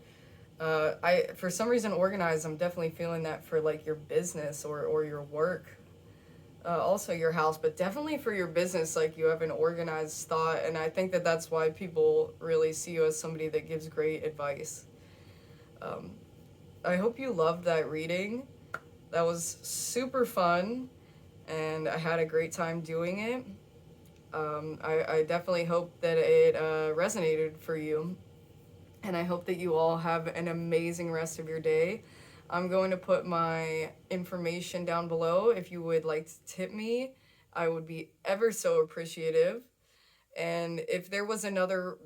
for some reason, organized, I'm definitely feeling that for like your business or your work. Also your house, but definitely for your business, like you have an organized thought. And I think that's why people really see you as somebody that gives great advice. I hope you loved that reading. That was super fun, and I had a great time doing it. I definitely hope that it resonated for you, and I hope that you all have an amazing rest of your day. I'm going to put my information down below. If you would like to tip me, I would be ever so appreciative. And if there was another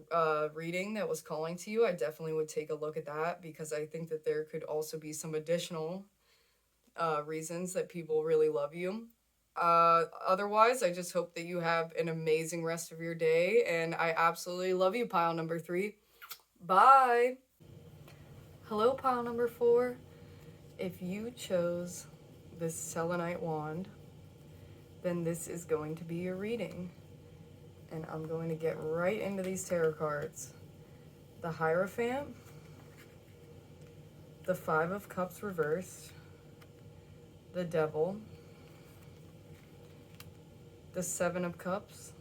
reading that was calling to you, I definitely would take a look at that, because I think that there could also be some additional reasons that people really love you. Otherwise, I just hope that you have an amazing rest of your day, and I absolutely love you, pile number 3. Bye! Hello, pile number 4. If you chose this selenite wand, then this is going to be your reading. And I'm going to get right into these tarot cards. The Hierophant, the 5 of Cups reversed, the Devil, the 7 of Cups,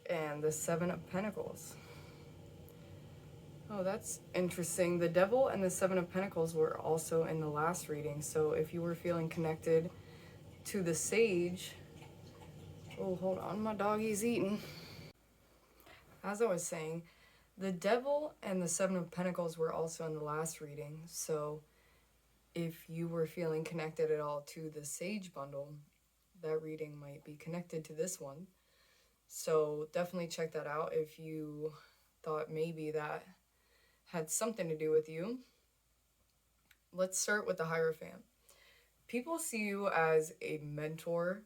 and the 7 of Pentacles. Oh, that's interesting. The Devil and the 7 of Pentacles were also in the last reading. So if you were feeling connected to the Sage... Oh, hold on, my doggy's eating. As I was saying, the Devil and the 7 of Pentacles were also in the last reading. So if you were feeling connected at all to the Sage bundle, that reading might be connected to this one. So definitely check that out if you thought maybe that had something to do with you. Let's start with the Hierophant. People see you as a mentor.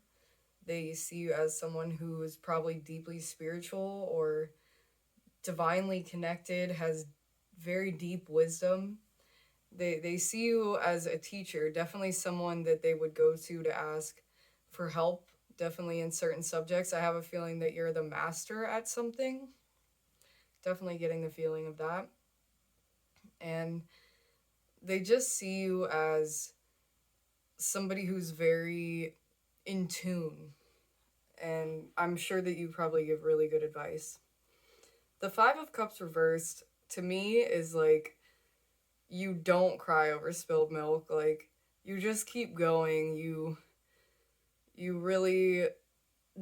They see you as someone who is probably deeply spiritual or divinely connected, has very deep wisdom. They see you as a teacher, definitely someone that they would go to ask for help, definitely in certain subjects. I have a feeling that you're the master at something. Definitely getting the feeling of that. And they just see you as somebody who's very in tune. And I'm sure that you probably give really good advice. The 5 of Cups reversed, to me, is like, you don't cry over spilled milk. Like, you just keep going. You really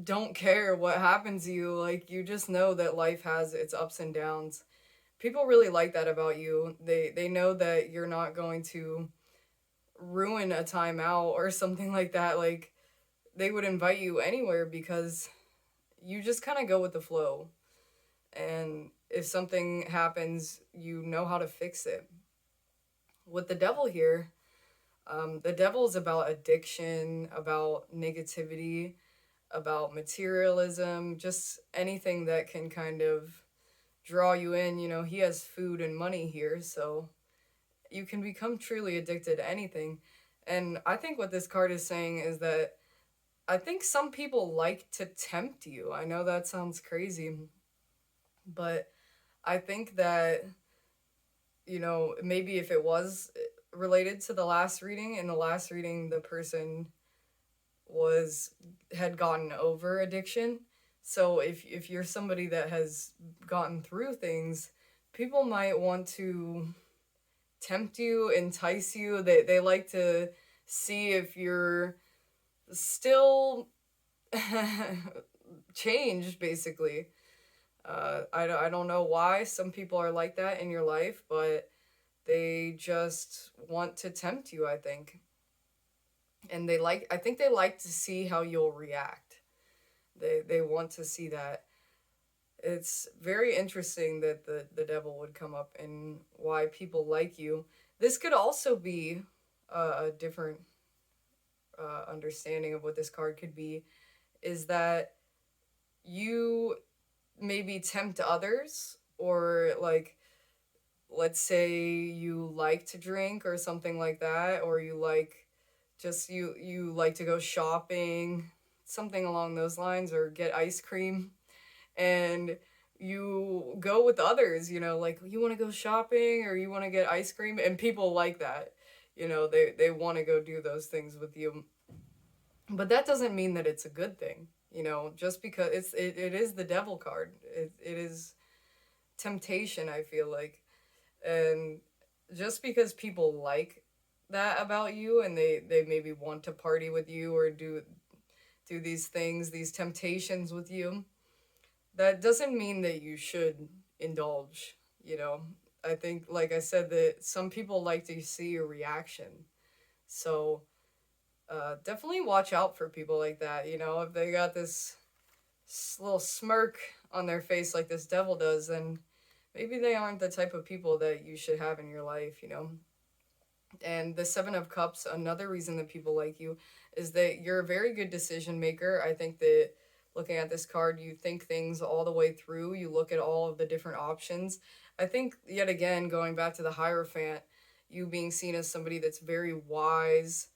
don't care what happens to you. Like, you just know that life has its ups and downs. People really like that about you. They know that you're not going to ruin a timeout or something like that. Like, they would invite you anywhere because you just kind of go with the flow. And if something happens, you know how to fix it. With the Devil here, the Devil is about addiction, about negativity, about materialism, just anything that can kind of draw you in. You know, he has food and money here, so you can become truly addicted to anything. And I think what this card is saying is that I think some people like to tempt you. I know that sounds crazy, but I think that, you know, maybe if it was related to the last reading, in the last reading, the person had gotten over addiction. So if you're somebody that has gotten through things, people might want to tempt you, entice you. They like to see if you're still changed, basically. I don't know why some people are like that in your life, but they just want to tempt you, I think. And I think they like to see how you'll react. They want to see that. It's very interesting that the Devil would come up and why people like you. This could also be a different understanding of what this card could be, is that you maybe tempt others, or like, let's say you like to drink or something like that, or you like you like to go shopping, something along those lines, or get ice cream, and you go with others, you know, like, you want to go shopping or you want to get ice cream, and people like that, you know, they want to go do those things with you. But that doesn't mean that it's a good thing, you know, just because it is the Devil card. It is temptation, I feel like. And just because people like that about you, and they maybe want to party with you or do these things, these temptations with you, that doesn't mean that you should indulge, you know. I think, like I said, that some people like to see your reaction. So definitely watch out for people like that. You know, if they got this little smirk on their face like this devil does, then maybe they aren't the type of people that you should have in your life, you know? And the Seven of Cups, another reason that people like you is that you're a very good decision maker. I think that looking at this card, you think things all the way through, you look at all of the different options. I think, yet again, going back to the Hierophant, you being seen as somebody that's very wise,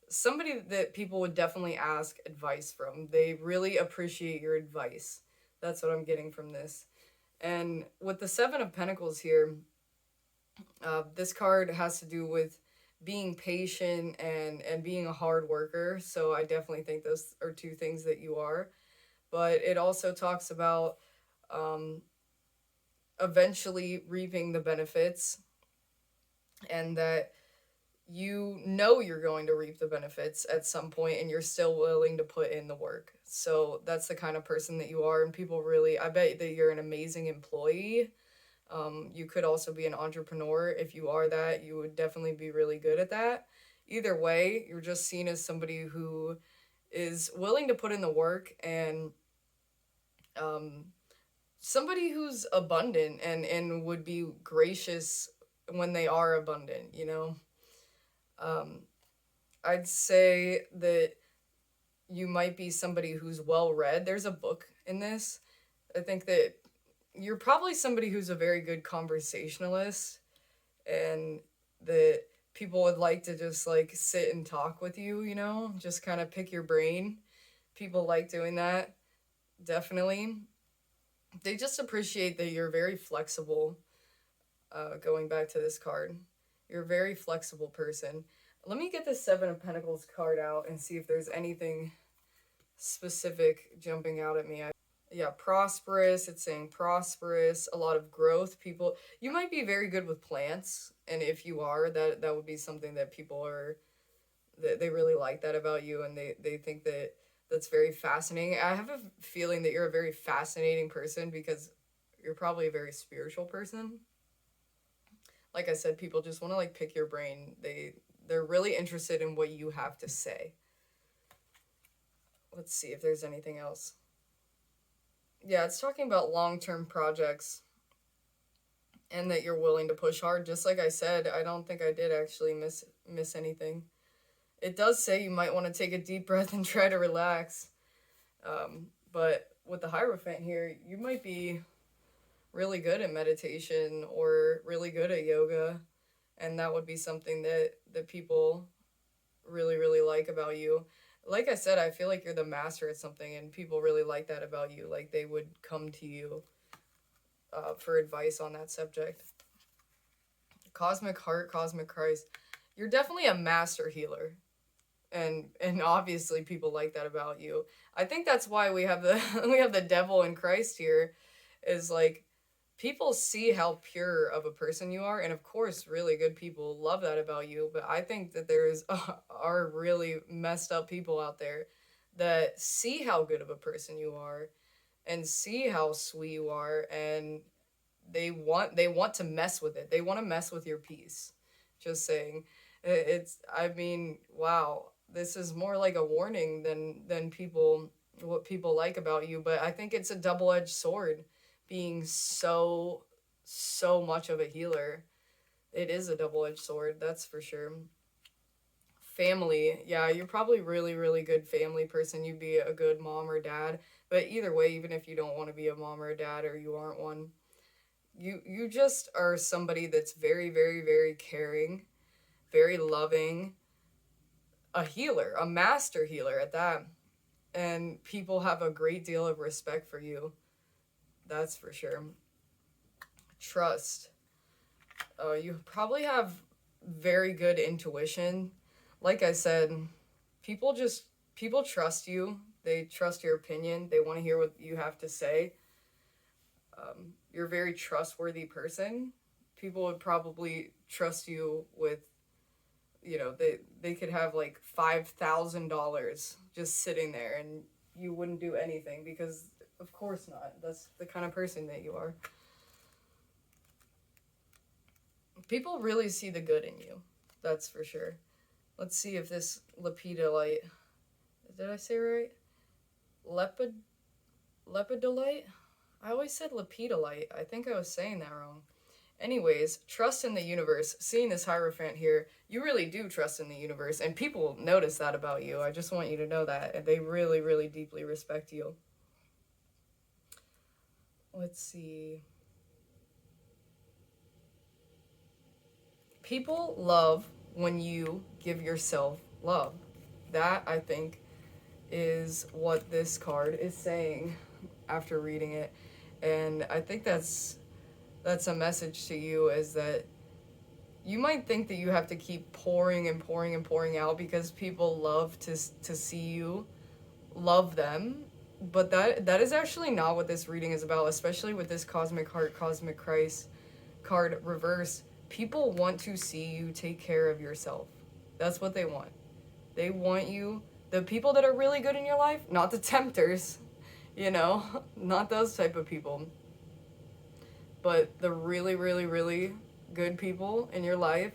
somebody that people would definitely ask advice from. They really appreciate your advice. That's what I'm getting from this. And with the Seven of Pentacles here, this card has to do with being patient and being a hard worker. So I definitely think those are two things that you are. But it also talks about um, eventually reaping the benefits, and that you know you're going to reap the benefits at some point and you're still willing to put in the work. So that's the kind of person that you are. And people really, I bet that you're an amazing employee. You could also be an entrepreneur. If you are that, you would definitely be really good at that. Either way, you're just seen as somebody who is willing to put in the work, and um, somebody who's abundant and would be gracious when they are abundant, you know? Um, I'd say that you might be somebody who's well read. There's a book in this. I think that you're probably somebody who's a very good conversationalist, and that people would like to just like sit and talk with you, you know, just kind of pick your brain. People like doing that, definitely. They just appreciate that you're very flexible. Going back to this card, you're a very flexible person. Let me get the Seven of Pentacles card out and see if there's anything specific jumping out at me. Yeah, prosperous. It's saying prosperous, a lot of growth. People, you might be very good with plants, and if you are, that would be something that people are, that they really like that about you, and they think that that's very fascinating. I have a feeling that you're a very fascinating person because you're probably a very spiritual person. Like I said, people just want to like pick your brain. They're really interested in what you have to say. Let's see if there's anything else. Yeah, it's talking about long-term projects and that you're willing to push hard. Just like I said, I don't think I did actually miss anything. It does say you might want to take a deep breath and try to relax. But with the Hierophant here, you might be really good at meditation or really good at yoga, and that would be something that people really, really like about you. Like I said, I feel like you're the master at something, and people really like that about you. Like, they would come to you for advice on that subject. Cosmic Heart, Cosmic Christ. You're definitely a master healer. And obviously people like that about you. I think that's why we have the we have the devil and Christ here, is like people see how pure of a person you are, and of course really good people love that about you, but I think that there's are really messed up people out there that see how good of a person you are and see how sweet you are, and they want to mess with it. They want to mess with your peace. Just saying. It's, I mean, wow. This is more like a warning than people, what people like about you, but I think it's a double-edged sword, being so much of a healer. It is a double-edged sword, that's for sure. Family. Yeah, you're probably really, really good family person. You'd be a good mom or dad. But either way, even if you don't want to be a mom or a dad, or you aren't one, you just are somebody that's very, very, very caring, very loving, a healer, a master healer at that. And people have a great deal of respect for you. That's for sure. Trust. You probably have very good intuition. Like I said, people trust you. They trust your opinion. They want to hear what you have to say. You're a very trustworthy person. People would probably trust you with, you know, they could have like $5,000 just sitting there and you wouldn't do anything, because of course not. That's the kind of person that you are. People really see the good in you. That's for sure. Let's see if this lepidolite, did I say right? Lepidolite? I always said lepidolite. I think I was saying that wrong. Anyways, trust in the universe. Seeing this Hierophant here, you really do trust in the universe, and people notice that about you. I just want you to know that. And they really, really deeply respect you. Let's see. People love when you give yourself love. That, I think, is what this card is saying after reading it. And I think that's a message to you, is that you might think that you have to keep pouring and pouring and pouring out because people love to see you love them, but that is actually not what this reading is about, especially with this Cosmic Heart, Cosmic Christ card reverse. People want to see you take care of yourself. That's what they want. They want you, the people that are really good in your life, not the tempters, not those type of people, but the really, really, really good people in your life,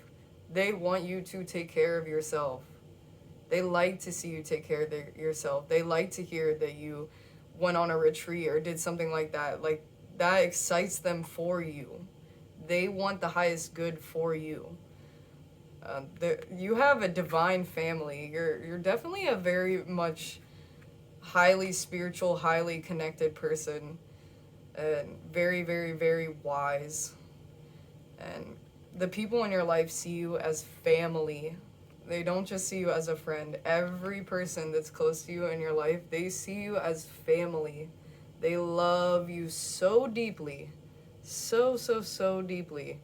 they want you to take care of yourself. They like to see you take care of yourself. They like to hear that you went on a retreat or did something like that. Like, that excites them for you. They want the highest good for you. You have a divine family. You're definitely a very much highly spiritual, highly connected person. And very, very, very wise. And the people in your life see you as family. They don't just see you as a friend. Every person that's close to you in your life, they see you as family. They love you so deeply. So, so, so deeply.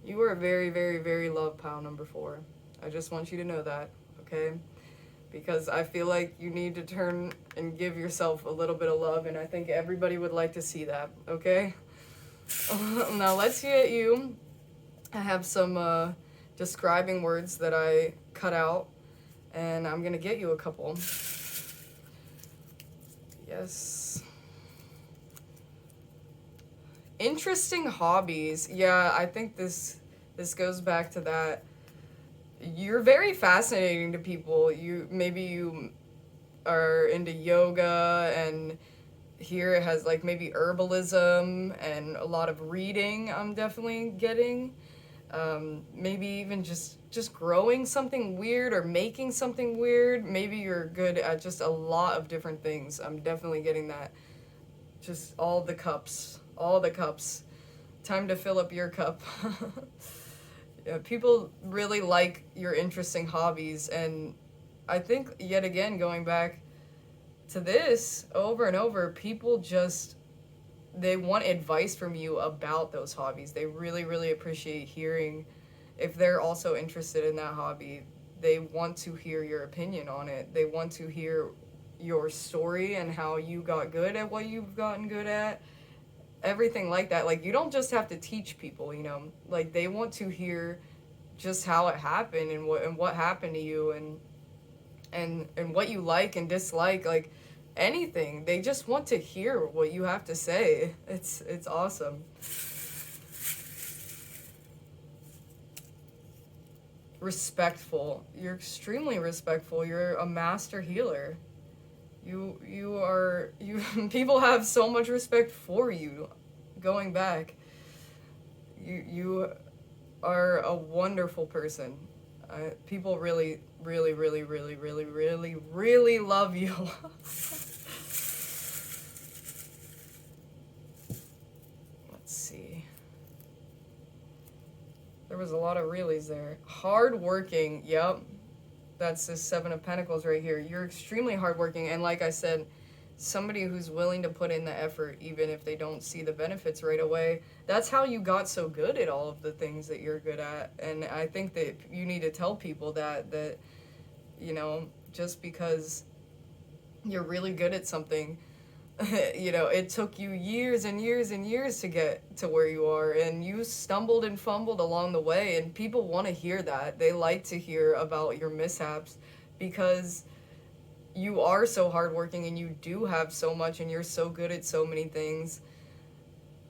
You are very, very, very loved, pile number 4. I just want you to know that, okay? Because I feel like you need to turn and give yourself a little bit of love, and I think everybody would like to see that, okay? Now let's get you. I have some describing words that I cut out, and I'm gonna get you a couple. Yes. Interesting hobbies. Yeah, I think this goes back to that. You're very fascinating to people. Maybe you are into yoga, and here it has like maybe herbalism and a lot of reading. I'm definitely getting. Maybe even just growing something weird or making something weird. Maybe you're good at just a lot of different things. I'm definitely getting that. Just all the cups. Time to fill up your cup. Yeah, people really like your interesting hobbies, and I think, yet again, going back to this over and over, people they want advice from you about those hobbies. They really, really appreciate hearing if they're also interested in that hobby. They want to hear your opinion on it. They want to hear your story and how you got good at what you've gotten good at. Everything like that. Like, you don't just have to teach people, like, they want to hear just how it happened and what happened to you and what you like and dislike, like anything. They just want to hear what you have to say. It's awesome. Respectful. You're extremely respectful. You're a master healer. You are people have so much respect for you. Going back, you are a wonderful person. People really, really, really, really, really, really, really love you. Let's see. There was a lot of reallys there. Hardworking. Yep. That's the 7 of Pentacles right here. You're extremely hardworking, and like I said, somebody who's willing to put in the effort even if they don't see the benefits right away. That's how you got so good at all of the things that you're good at. And I think that you need to tell people that just because you're really good at something, it took you years and years and years to get to where you are, and you stumbled and fumbled along the way, and people want to hear that. They like to hear about your mishaps because you are so hardworking and you do have so much and you're so good at so many things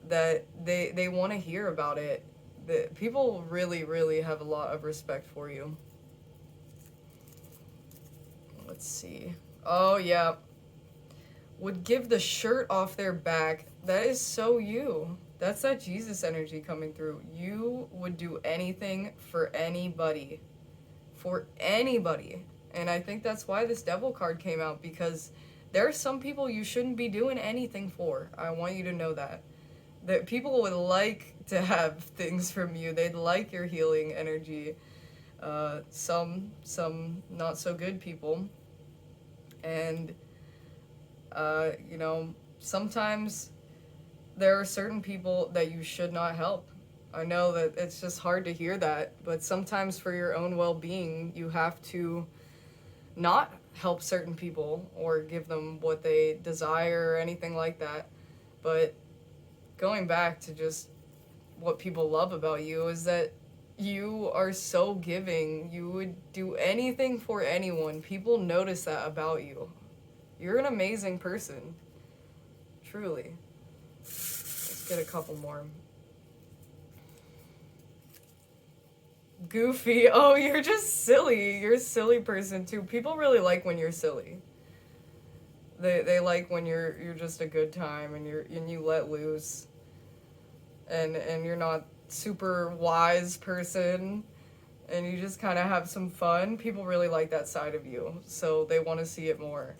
that they want to hear about it. People really, really have a lot of respect for you. Let's see. Oh, yeah. Would give the shirt off their back. That is so you. That's that Jesus energy coming through. You would do anything for anybody. For anybody. And I think that's why this devil card came out, because there are some people you shouldn't be doing anything for. I want you to know that. That people would like to have things from you. They'd like your healing energy. Some not so good people. And, you know, sometimes there are certain people that you should not help. I know that it's just hard to hear that, but sometimes for your own well-being, you have to not help certain people or give them what they desire or anything like that. But going back to just what people love about you is that you are so giving. You would do anything for anyone. People notice that about you. You're an amazing person. Truly. Let's get a couple more. Goofy. Oh, you're just silly. You're a silly person too. People really like when you're silly. They like when you're just a good time and you let loose. And you're not super wise person and you just kind of have some fun. People really like that side of you. So they want to see it more.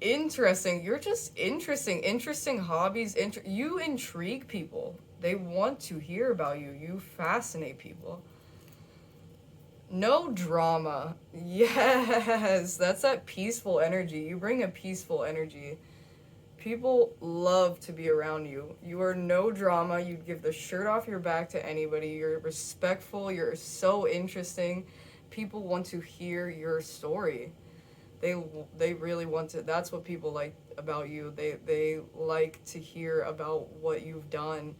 Interesting. You're just interesting. Interesting hobbies. You intrigue people. They want to hear about you. You fascinate people. No drama. Yes, that's that peaceful energy. You bring a peaceful energy. People love to be around you. You are no drama. You'd give the shirt off your back to anybody. You're respectful. You're so interesting. People want to hear your story. They really want to. That's what people like about you. They like to hear about what you've done.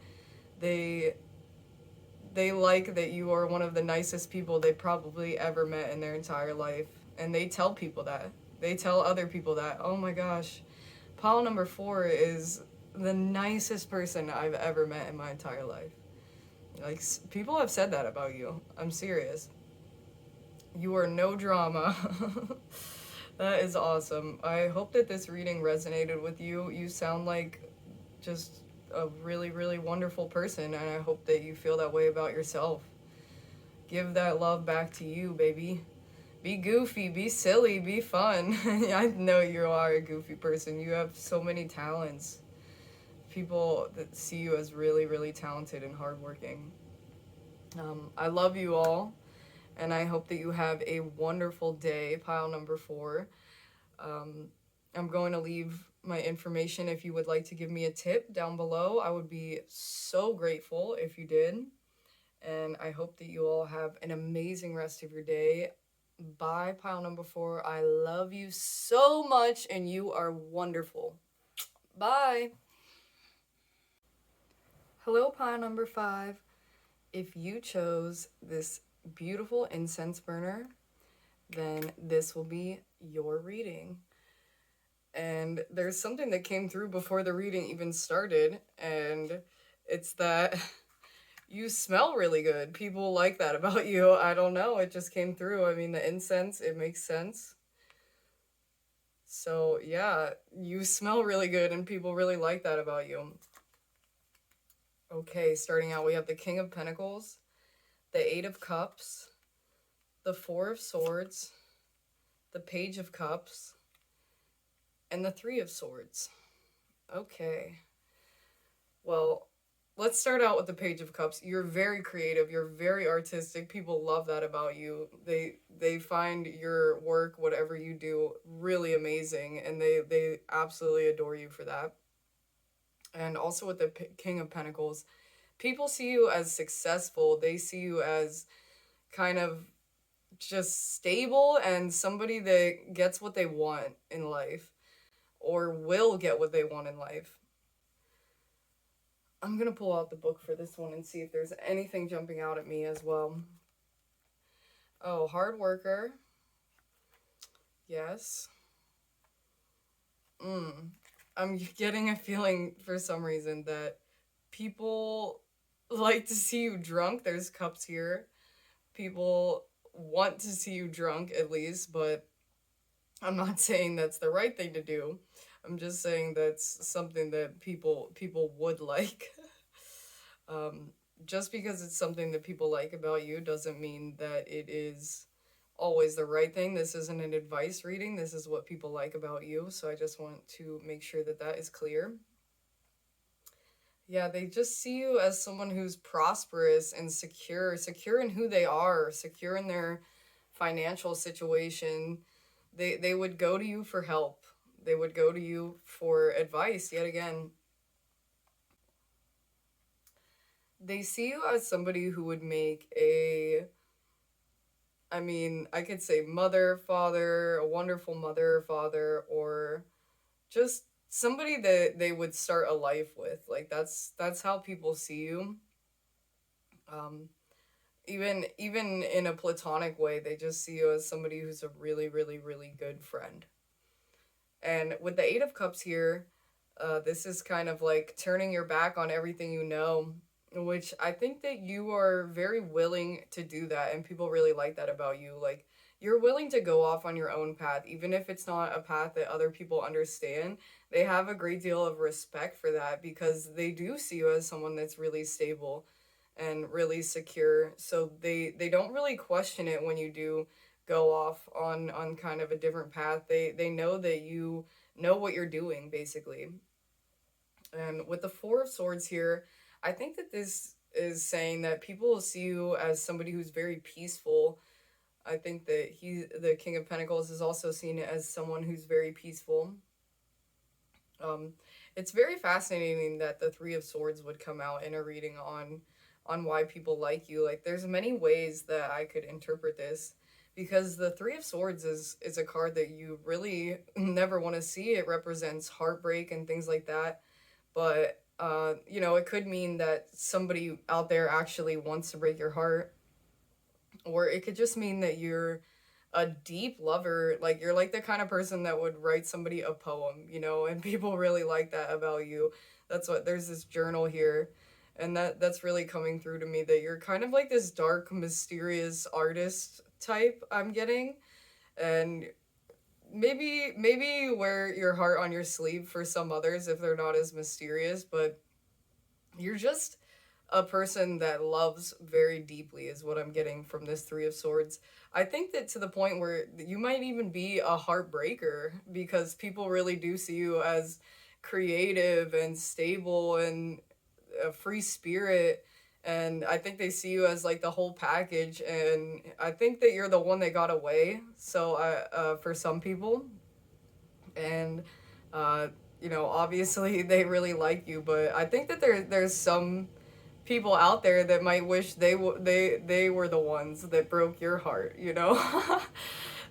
They like that you are one of the nicest people they probably ever met in their entire life. And they tell people that. They tell other people that. Oh my gosh. Pile number 4 is the nicest person I've ever met in my entire life. Like, people have said that about you. I'm serious. You are no drama. That is awesome. I hope that this reading resonated with you. You sound like just a really, really wonderful person, and I hope that you feel that way about yourself. Give that love back to you, baby. Be goofy, be silly, be fun. I know you are a goofy person. You have so many talents. People that see you as really, really talented and hardworking. I love you all, and I hope that you have a wonderful day, pile number 4. I'm going to leave my information if you would like to give me a tip down below. I would be so grateful if you did. And I hope that you all have an amazing rest of your day. Bye, pile number 4. I love you so much, and you are wonderful. Bye. Hello, pile number 5. If you chose this beautiful incense burner, then this will be your reading. And there's something that came through before the reading even started, and it's that you smell really good. People like that about you. I don't know, it just came through. I mean, the incense, it makes sense. So, yeah, you smell really good, and people really like that about you. Okay, starting out, we have the King of Pentacles, the 8 of Cups, the 4 of Swords, the Page of Cups, and the 3 of Swords. Okay. Well, let's start out with the Page of Cups. You're very creative. You're very artistic. People love that about you. They find your work, whatever you do, really amazing, and they absolutely adore you for that. And also with the King of Pentacles, people see you as successful. They see you as kind of just stable and somebody that gets what they want in life, or will get what they want in life. I'm going to pull out the book for this one and see if there's anything jumping out at me as well. Oh, hard worker. Yes. I'm getting a feeling for some reason that people like to see you drunk. There's cups here. People want to see you drunk at least, but I'm not saying that's the right thing to do. I'm just saying that's something that people would like. um, just because it's something that people like about you doesn't mean that it is always the right thing. This isn't an advice reading. This is what people like about you. So I just want to make sure that that is clear. Yeah, they just see you as someone who's prosperous and secure, secure in who they are, secure in their financial situation. They would go to you for help. They would go to you for advice yet again. They see you as somebody who would make a, I mean, I could say mother, father, a wonderful mother, father, or just somebody that they would start a life with. Like that's how people see you. Um, even in a platonic way, they just see you as somebody who's a really, really, really good friend. And with the Eight of Cups here, this is kind of like turning your back on everything you know, which I think that you are very willing to do that, and people really like that about you. Like, you're willing to go off on your own path, even if it's not a path that other people understand. They have a great deal of respect for that because they do see you as someone that's really stable and really secure. So they don't really question it when you do go off on kind of a different path. They know that you know what you're doing basically. And with the Four of Swords here, I think that this is saying that people will see you as somebody who's very peaceful. I think that the King of Pentacles, is also seen as someone who's very peaceful. Um, it's very fascinating that the Three of Swords would come out in a reading on why people like you. Like, there's many ways that I could interpret this, because the Three of Swords is a card that you really never want to see. It represents heartbreak and things like that. But you know, it could mean that somebody out there actually wants to break your heart, or it could just mean that you're a deep lover. Like, you're like the kind of person that would write somebody a poem, you know, and people really like that about you. That's what, there's this journal here, and that's really coming through to me, that you're kind of like this dark, mysterious artist type, I'm getting. And maybe you wear your heart on your sleeve for some others if they're not as mysterious, but you're just a person that loves very deeply, is what I'm getting from this Three of Swords. I think that to the point where you might even be a heartbreaker, because people really do see you as creative and stable and a free spirit. And I think they see you as like the whole package. And I think that you're the one that got away. So for some people, and uh, you know, obviously they really like you, but I think that there's some people out there that might wish they were the ones that broke your heart, you know.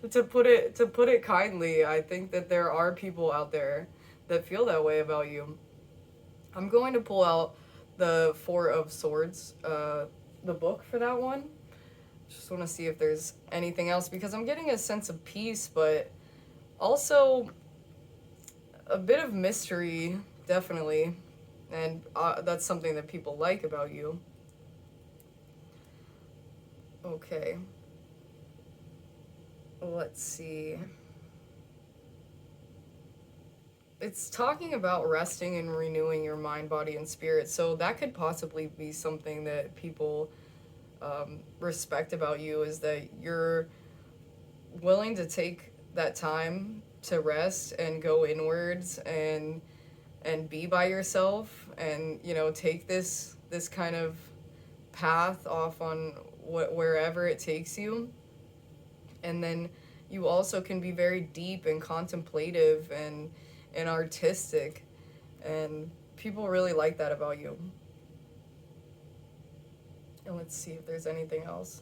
To put it kindly, I think that there are people out there that feel that way about you. I'm going to pull out the Four of Swords, the book for that one. Just want to see if there's anything else, because I'm getting a sense of peace, but also a bit of mystery, definitely. And that's something that people like about you. Okay. Let's see. It's talking about resting and renewing your mind, body, and spirit. So that could possibly be something that people respect about you, is that you're willing to take that time to rest and go inwards and be by yourself, and you know, take this kind of path off on wherever it takes you. And then you also can be very deep and contemplative and artistic, and people really like that about you. And let's see if there's anything else.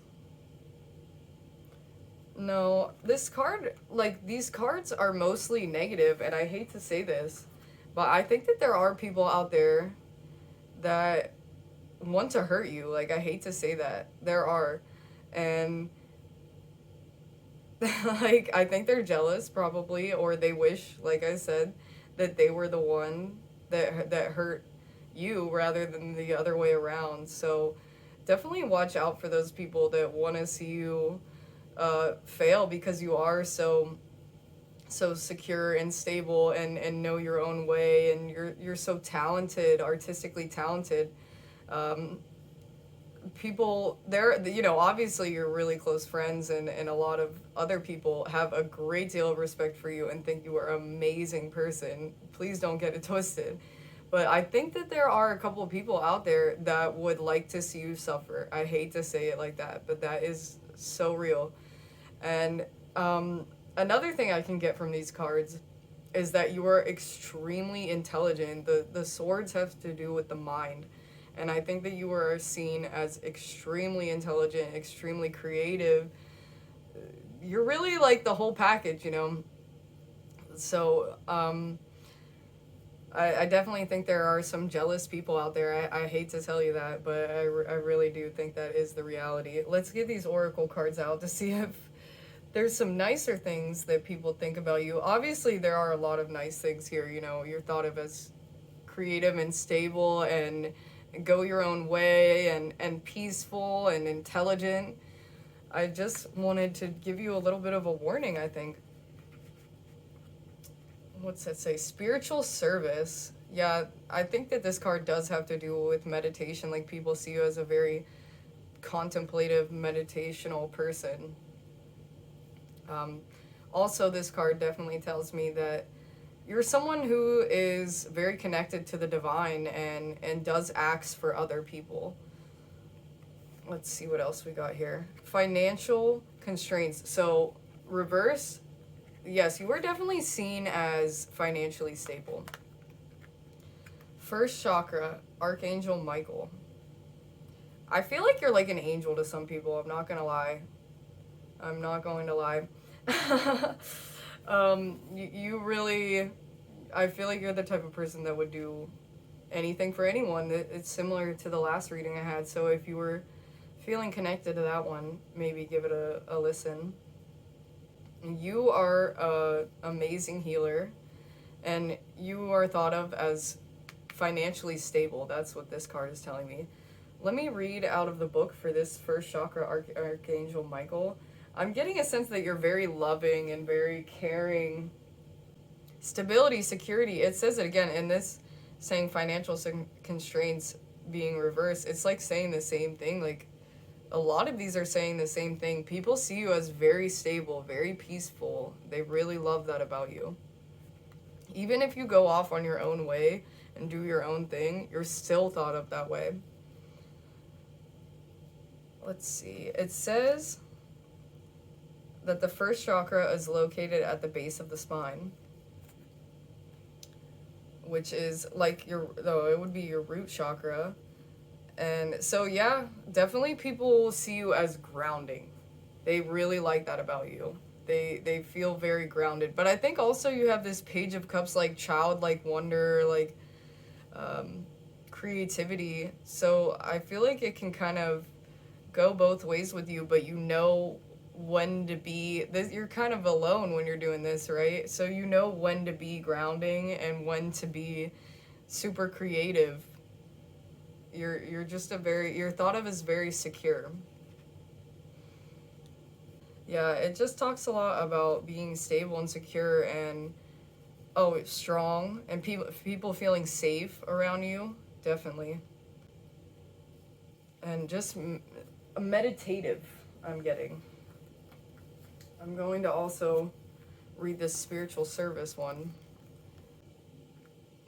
No, this card, like, these cards are mostly negative, and I hate to say this, but I think that there are people out there that want to hurt you. Like, I hate to say that. There are. And like, I think they're jealous probably, or they wish, like I said, that they were the one that hurt you rather than the other way around. So definitely watch out for those people that want to see you fail, because you are so secure and stable and know your own way, and you're so talented, artistically talented. Um, People there, you know, obviously you're really close friends, and a lot of other people have a great deal of respect for you and think you are an amazing person. Please don't get it twisted. But I think that there are a couple of people out there that would like to see you suffer. I hate to say it like that, but that is so real. And another thing I can get from these cards is that you are extremely intelligent. The swords have to do with the mind. And I think that you are seen as extremely intelligent, extremely creative. You're really like the whole package, you know? So, I definitely think there are some jealous people out there. I hate to tell you that, but I really do think that is the reality. Let's get these oracle cards out to see if there's some nicer things that people think about you. Obviously, there are a lot of nice things here. You know, you're thought of as creative and stable and go your own way and peaceful and intelligent. I just wanted to give you a little bit of a warning, I think. What's that say? Spiritual service. Yeah, I think that this card does have to do with meditation. Like, people see you as a very contemplative, meditational person. Also, this card definitely tells me that you're someone who is very connected to the divine and does acts for other people. Let's see what else we got here. Financial constraints. So, reverse. Yes, you were definitely seen as financially stable. First chakra, Archangel Michael. I feel like you're like an angel to some people. I'm not gonna lie. I'm not going to lie. You really, I feel like you're the type of person that would do anything for anyone. It's similar to the last reading I had. So if you were feeling connected to that one, maybe give it a listen. You are an amazing healer, and you are thought of as financially stable. That's what this card is telling me. Let me read out of the book for this first chakra, Archangel Michael. I'm getting a sense that you're very loving and very caring. Stability, security. It says it again in this, saying financial constraints being reversed. It's like saying the same thing. Like, a lot of these are saying the same thing. People see you as very stable, very peaceful. They really love that about you. Even if you go off on your own way and do your own thing, you're still thought of that way. Let's see. It says that the first chakra is located at the base of the spine, which is like it would be your root chakra. And so, yeah, definitely people see you as grounding. They really like that about you. They feel very grounded. But I think also you have this Page of Cups, like childlike wonder, like creativity. So I feel like it can kind of go both ways with you, but you know when to be, you're kind of alone when you're doing this, right? So you know when to be grounding and when to be super creative. You're just you're thought of as very secure. Yeah, it just talks a lot about being stable and secure and strong, and people feeling safe around you, definitely. And just meditative, I'm getting. I'm going to also read this spiritual service one.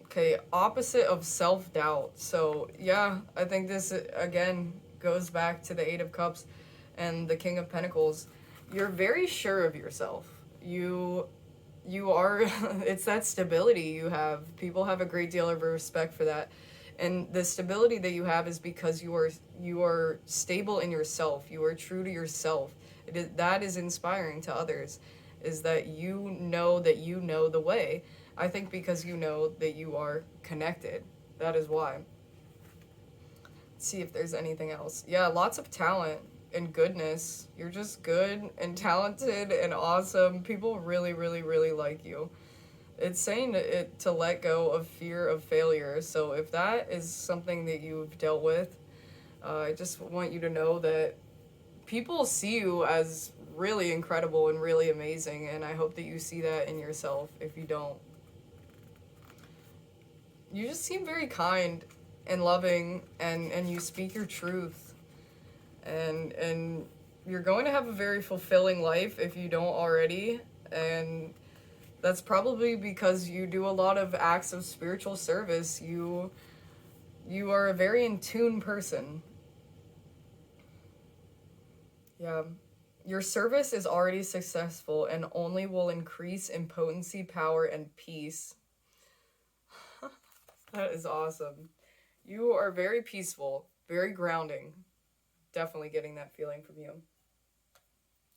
Okay, opposite of self-doubt. So, yeah, I think this, again, goes back to the Eight of Cups and the King of Pentacles. You're very sure of yourself. You are, it's that stability you have. People have a great deal of respect for that. And the stability that you have is because you are stable in yourself. You are true to yourself. That is inspiring to others, is that you know the way. I think because you know that you are connected. That is why. Let's see if there's anything else. Yeah, lots of talent and goodness. You're just good and talented and awesome. People really, really, really like you. It's saying to let go of fear of failure. So if that is something that you've dealt with, I just want you to know that people see you as really incredible and really amazing, and I hope that you see that in yourself. If you don't, you just seem very kind and loving, and you speak your truth, and you're going to have a very fulfilling life if you don't already, and that's probably because you do a lot of acts of spiritual service. You are a very in tune person. Yeah. Your service is already successful and only will increase in potency, power, and peace. That is awesome. You are very peaceful, very grounding. Definitely getting that feeling from you.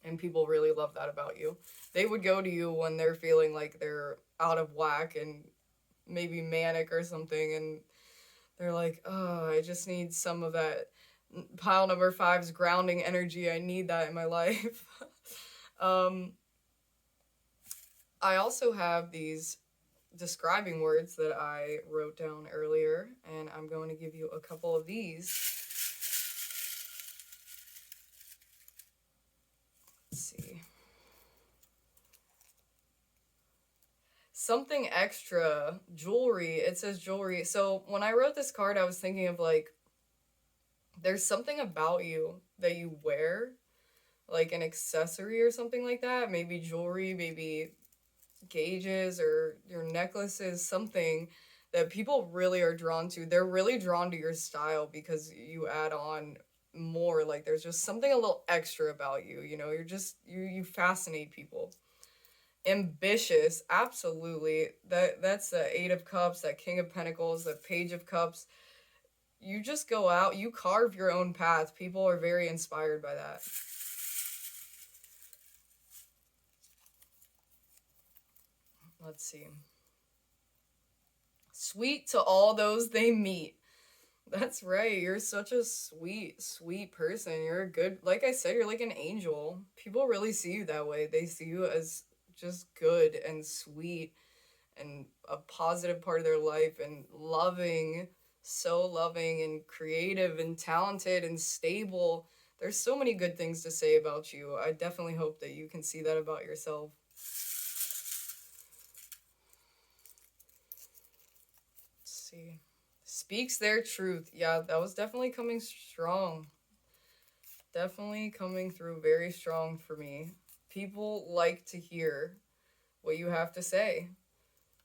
And people really love that about you. They would go to you when they're feeling like they're out of whack and maybe manic or something, and they're like, oh, I just need some of that pile number five's grounding energy. I need that in my life. um, I also have these describing words that I wrote down earlier, and I'm going to give you a couple of these. Let's see. Something extra, jewelry. It says jewelry. So when I wrote this card, I was thinking of like, there's something about you that you wear, like an accessory or something like that. Maybe jewelry, maybe gauges or your necklaces, something that people really are drawn to. They're really drawn to your style because you add on more. Like there's just something a little extra about you. You know, you fascinate people. Ambitious, absolutely. That's the Eight of Cups, that King of Pentacles, the Page of Cups. You just go out, you carve your own path. People are very inspired by that. Let's see. Sweet to all those they meet. That's right. You're such a sweet, sweet person. You're a good, like I said, you're like an angel. People really see you that way. They see you as just good and sweet and a positive part of their life and loving, so loving and creative and talented and stable. There's so many good things to say about you. I definitely hope that you can see that about yourself. Let's see. Speaks their truth. Yeah, that was definitely coming strong. Definitely coming through very strong for me. People like to hear what you have to say.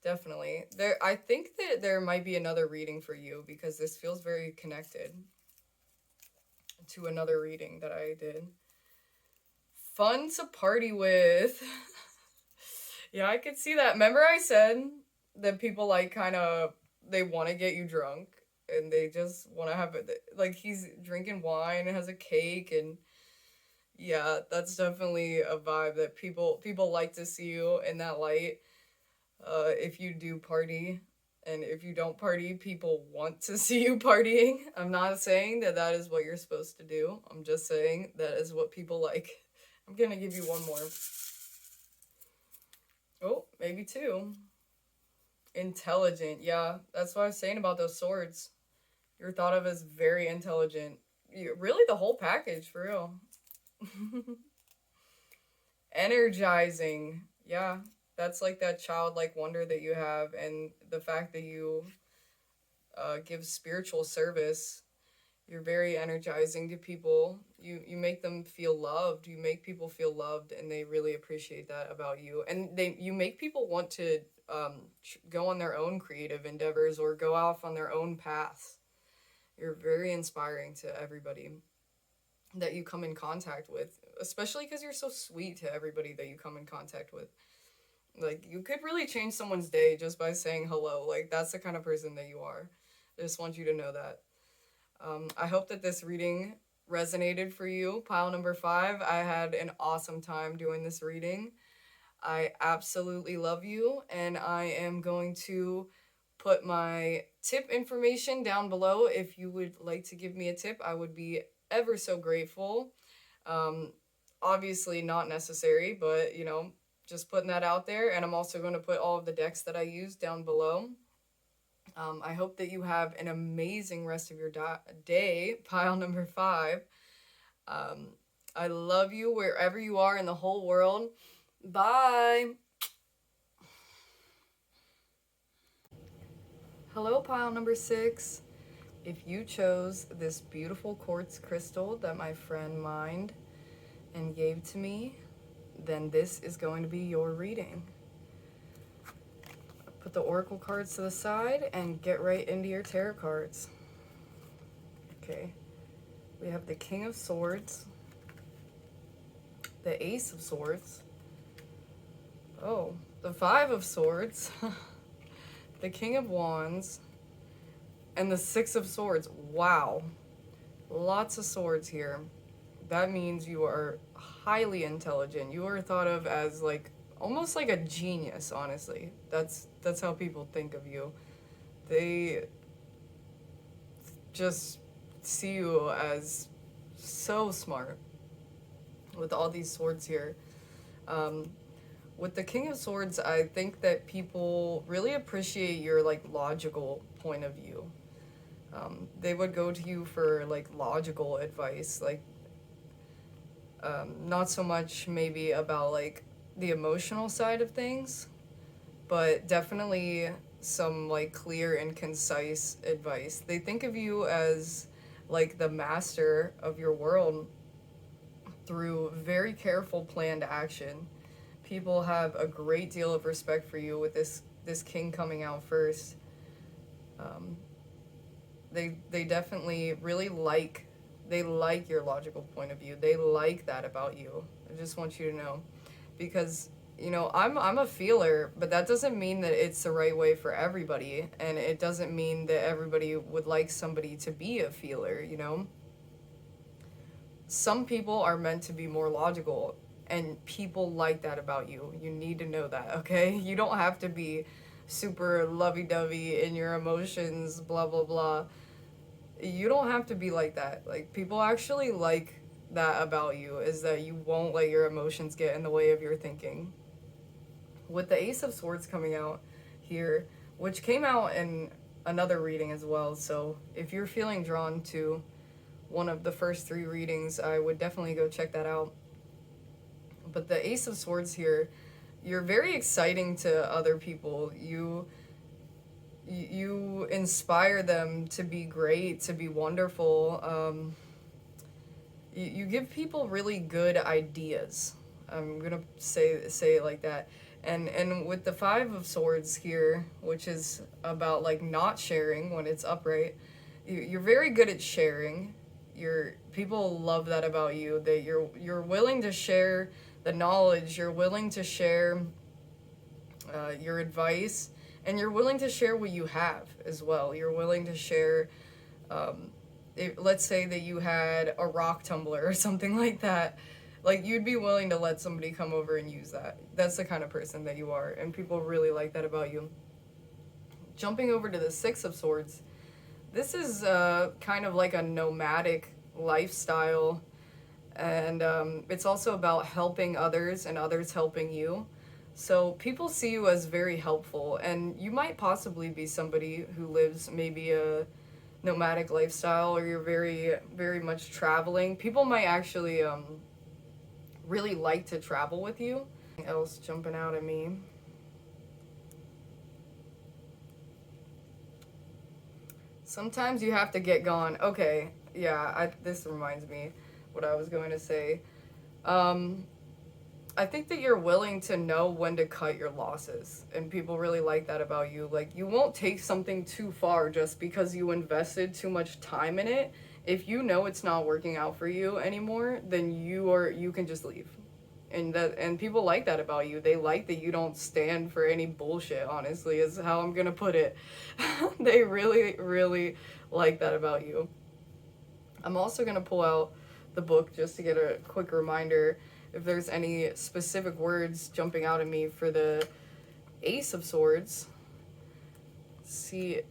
Definitely. I think that there might be another reading for you because this feels very connected to another reading that I did. Fun to party with. Yeah, I could see that. Remember I said that people like kind of, they want to get you drunk and they just want to have it. Like he's drinking wine and has a cake, and yeah, that's definitely a vibe that people like to see you in that light. If you do party, and if you don't party, people want to see you partying. I'm not saying that that is what you're supposed to do. I'm just saying that is what people like. I'm gonna give you one more. Oh, maybe two. Intelligent. Yeah, that's what I was saying about those swords. You're thought of as very intelligent. Really, the whole package, for real. Energizing. Yeah, that's like that childlike wonder that you have, and the fact that you give spiritual service. You're very energizing to people. You make them feel loved. You make people feel loved, and they really appreciate that about you. And you make people want to go on their own creative endeavors or go off on their own paths. You're very inspiring to everybody that you come in contact with, especially because you're so sweet to everybody that you come in contact with. Like, you could really change someone's day just by saying hello. Like, that's the kind of person that you are. I just want you to know that. I hope that this reading resonated for you. Pile number 5, I had an awesome time doing this reading. I absolutely love you, and I am going to put my tip information down below. If you would like to give me a tip, I would be ever so grateful. Um, Obviously not necessary, but you know, Just putting that out there. And I'm also going to put all of the decks that I use down below. I hope that you have an amazing rest of your day, pile number 5. I love you wherever you are in the whole world. Bye. Hello, pile number 6. If you chose this beautiful quartz crystal that my friend mined and gave to me, then this is going to be your reading. Put the oracle cards to the side and get right into your tarot cards. Okay, we have the King of Swords, the Ace of Swords, oh, the Five of Swords, the King of Wands, and the Six of Swords. Wow, lots of swords here. That means you are highly intelligent. You are thought of as like almost like a genius, honestly. That's how people think of you. They just see you as so smart with all these swords here. With the King of Swords, I think that people really appreciate your like logical point of view. They would go to you for like logical advice, like not so much maybe about like the emotional side of things, but definitely some like clear and concise advice. They think of you as like the master of your world through very careful planned action. People have a great deal of respect for you with this king coming out first. They definitely really like your logical point of view. They like that about you. I just want you to know, because you know I'm a feeler, but that doesn't mean that it's the right way for everybody, and it doesn't mean that everybody would like somebody to be a feeler. You know, some people are meant to be more logical, and people like that about you. You need to know that, okay? You don't have to be super lovey-dovey in your emotions, blah blah blah. You don't have to be like that. Like, people actually like that about you, is that you won't let your emotions get in the way of your thinking. With the Ace of Swords coming out here, which came out in another reading as well, so if you're feeling drawn to one of the first 3 readings, I would definitely go check that out. But the Ace of Swords here, you're very exciting to other people. You inspire them to be great, to be wonderful. You give people really good ideas. I'm gonna say it like that. And with the Five of Swords here, which is about like not sharing when it's upright, you're very good at sharing. People love that about you, that you're willing to share the knowledge, you're willing to share your advice, and you're willing to share what you have as well. You're willing to share, let's say that you had a rock tumbler or something like that. Like, you'd be willing to let somebody come over and use that. That's the kind of person that you are, and people really like that about you. Jumping over to the Six of Swords, this is kind of like a nomadic lifestyle, and it's also about helping others and others helping you. So people see you as very helpful, and you might possibly be somebody who lives maybe a nomadic lifestyle, or you're very, very much traveling. People might actually really like to travel with you. Something else jumping out at me. Sometimes you have to get gone. Okay, yeah, this reminds me what I was going to say. I think that you're willing to know when to cut your losses, and people really like that about you. Like, you won't take something too far just because you invested too much time in it. If you know it's not working out for you anymore, then you can just leave. And people like that about you. They like that you don't stand for any bullshit, honestly, is how I'm gonna put it. They really, really like that about you. I'm also gonna pull out the book just to get a quick reminder if there's any specific words jumping out at me for the Ace of Swords. Let's see,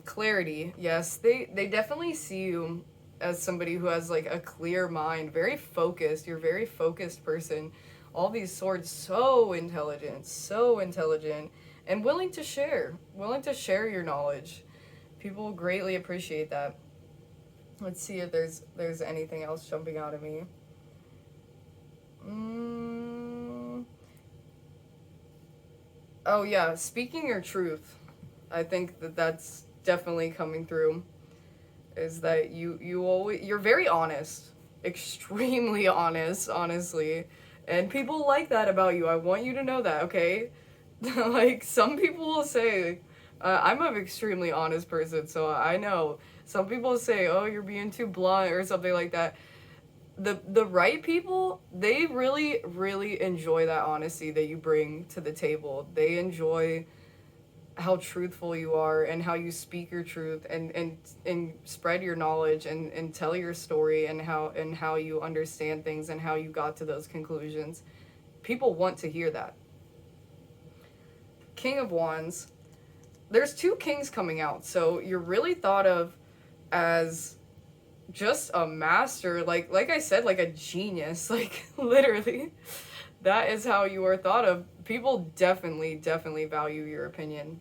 clarity. Yes, they definitely see you as somebody who has like a clear mind, very focused. You're a very focused person. all these swords, so intelligent, and willing to share your knowledge. People greatly appreciate that. Let's see if there's anything else jumping out at me. Oh yeah, speaking your truth. I think that's definitely coming through. Is that you're very honest, extremely honest, honestly, and people like that about you. I want you to know that, okay? Like some people will say, I'm an extremely honest person, so I know some people say, "Oh, you're being too blunt" or something like that. The right people, they really enjoy that honesty that you bring to the table. They enjoy how truthful you are and how you speak your truth and spread your knowledge and tell your story and how you understand things and how you got to those conclusions. People want to hear that. King of Wands. There's two kings coming out, so you're really thought of as just a master, like I said, like a genius, like literally. That is how you are thought of. People definitely value your opinion.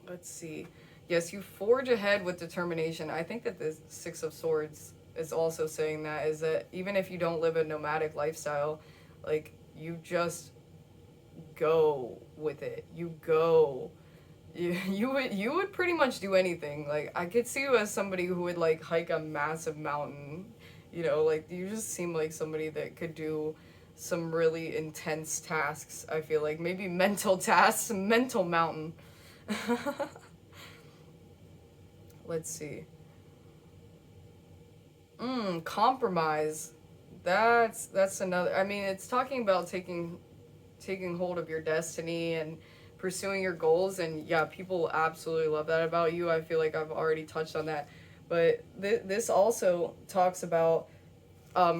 Let's see. Yes, you forge ahead with determination. I think that the Six of Swords is also saying that, is that even if you don't live a nomadic lifestyle, like you just go with it. You would pretty much do anything. Like I could see you as somebody who would like hike a massive mountain. Like you just seem like somebody that could do some really intense tasks. I feel like maybe mental tasks, mental mountain. Let's see. Compromise. That's another. I mean, it's talking about taking hold of your destiny and pursuing your goals, and yeah, people absolutely love that about you. I feel like I've already touched on that, but this also talks about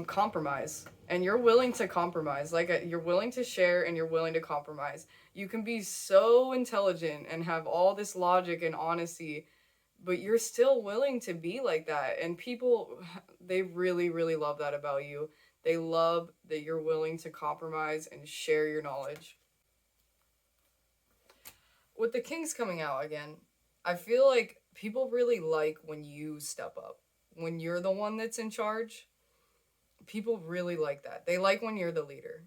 compromise, and you're willing to compromise. Like you're willing to share and you're willing to compromise. You can be so intelligent and have all this logic and honesty, but you're still willing to be like that, and people, they really love that about you. They love that you're willing to compromise and share your knowledge. With the kings coming out again, I feel like people really like when you step up, when you're the one that's in charge. People really like that. They like when you're the leader.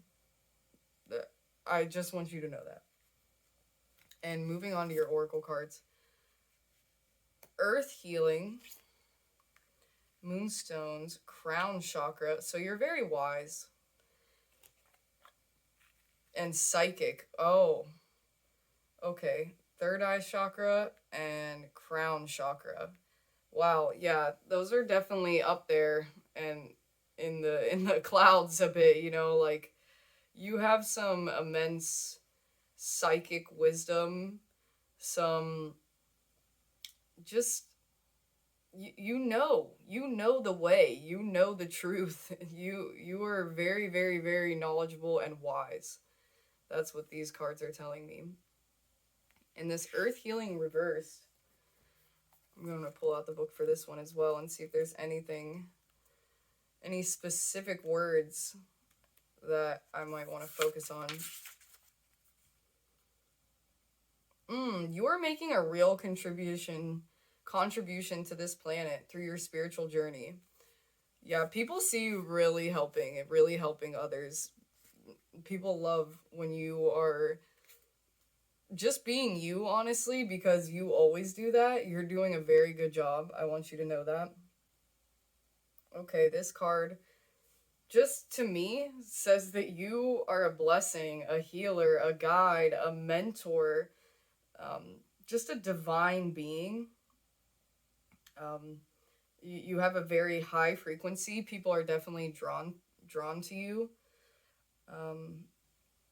I just want you to know that. And moving on to your oracle cards. Earth healing, moonstones, crown chakra. So you're very wise. And psychic. Oh, okay. Third eye chakra and crown chakra. Wow, yeah, those are definitely up there and in the clouds a bit, like you have some immense psychic wisdom, some just you know the way, you know the truth. You are very knowledgeable and wise. That's what these cards are telling me. And this earth healing reversed, I'm going to pull out the book for this one as well and see if there's any specific words that I might want to focus on. You are making a real contribution to this planet through your spiritual journey. Yeah, people see you really helping others. People love when you are just being you, honestly, because you always do that. You're doing a very good job. I want you to know that. Okay, this card, just to me, says that you are a blessing, a healer, a guide, a mentor, just a divine being. You have a very high frequency. People are definitely drawn to you.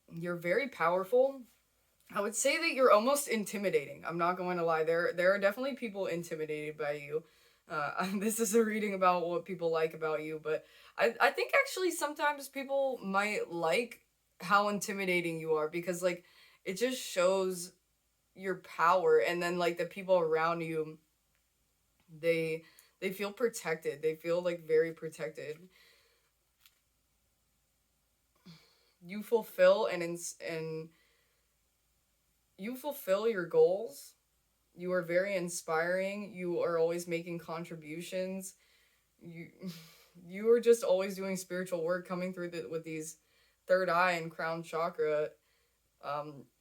You're very powerful. I would say that you're almost intimidating. I'm not going to lie. There are definitely people intimidated by you. This is a reading about what people like about you, but I think actually sometimes people might like how intimidating you are, because like it just shows your power, and then like the people around you, they feel protected. They feel like very protected. you fulfill and you fulfill your goals. You are very inspiring. You are always making contributions. You you are just always doing spiritual work, coming through with these third eye and crown chakra.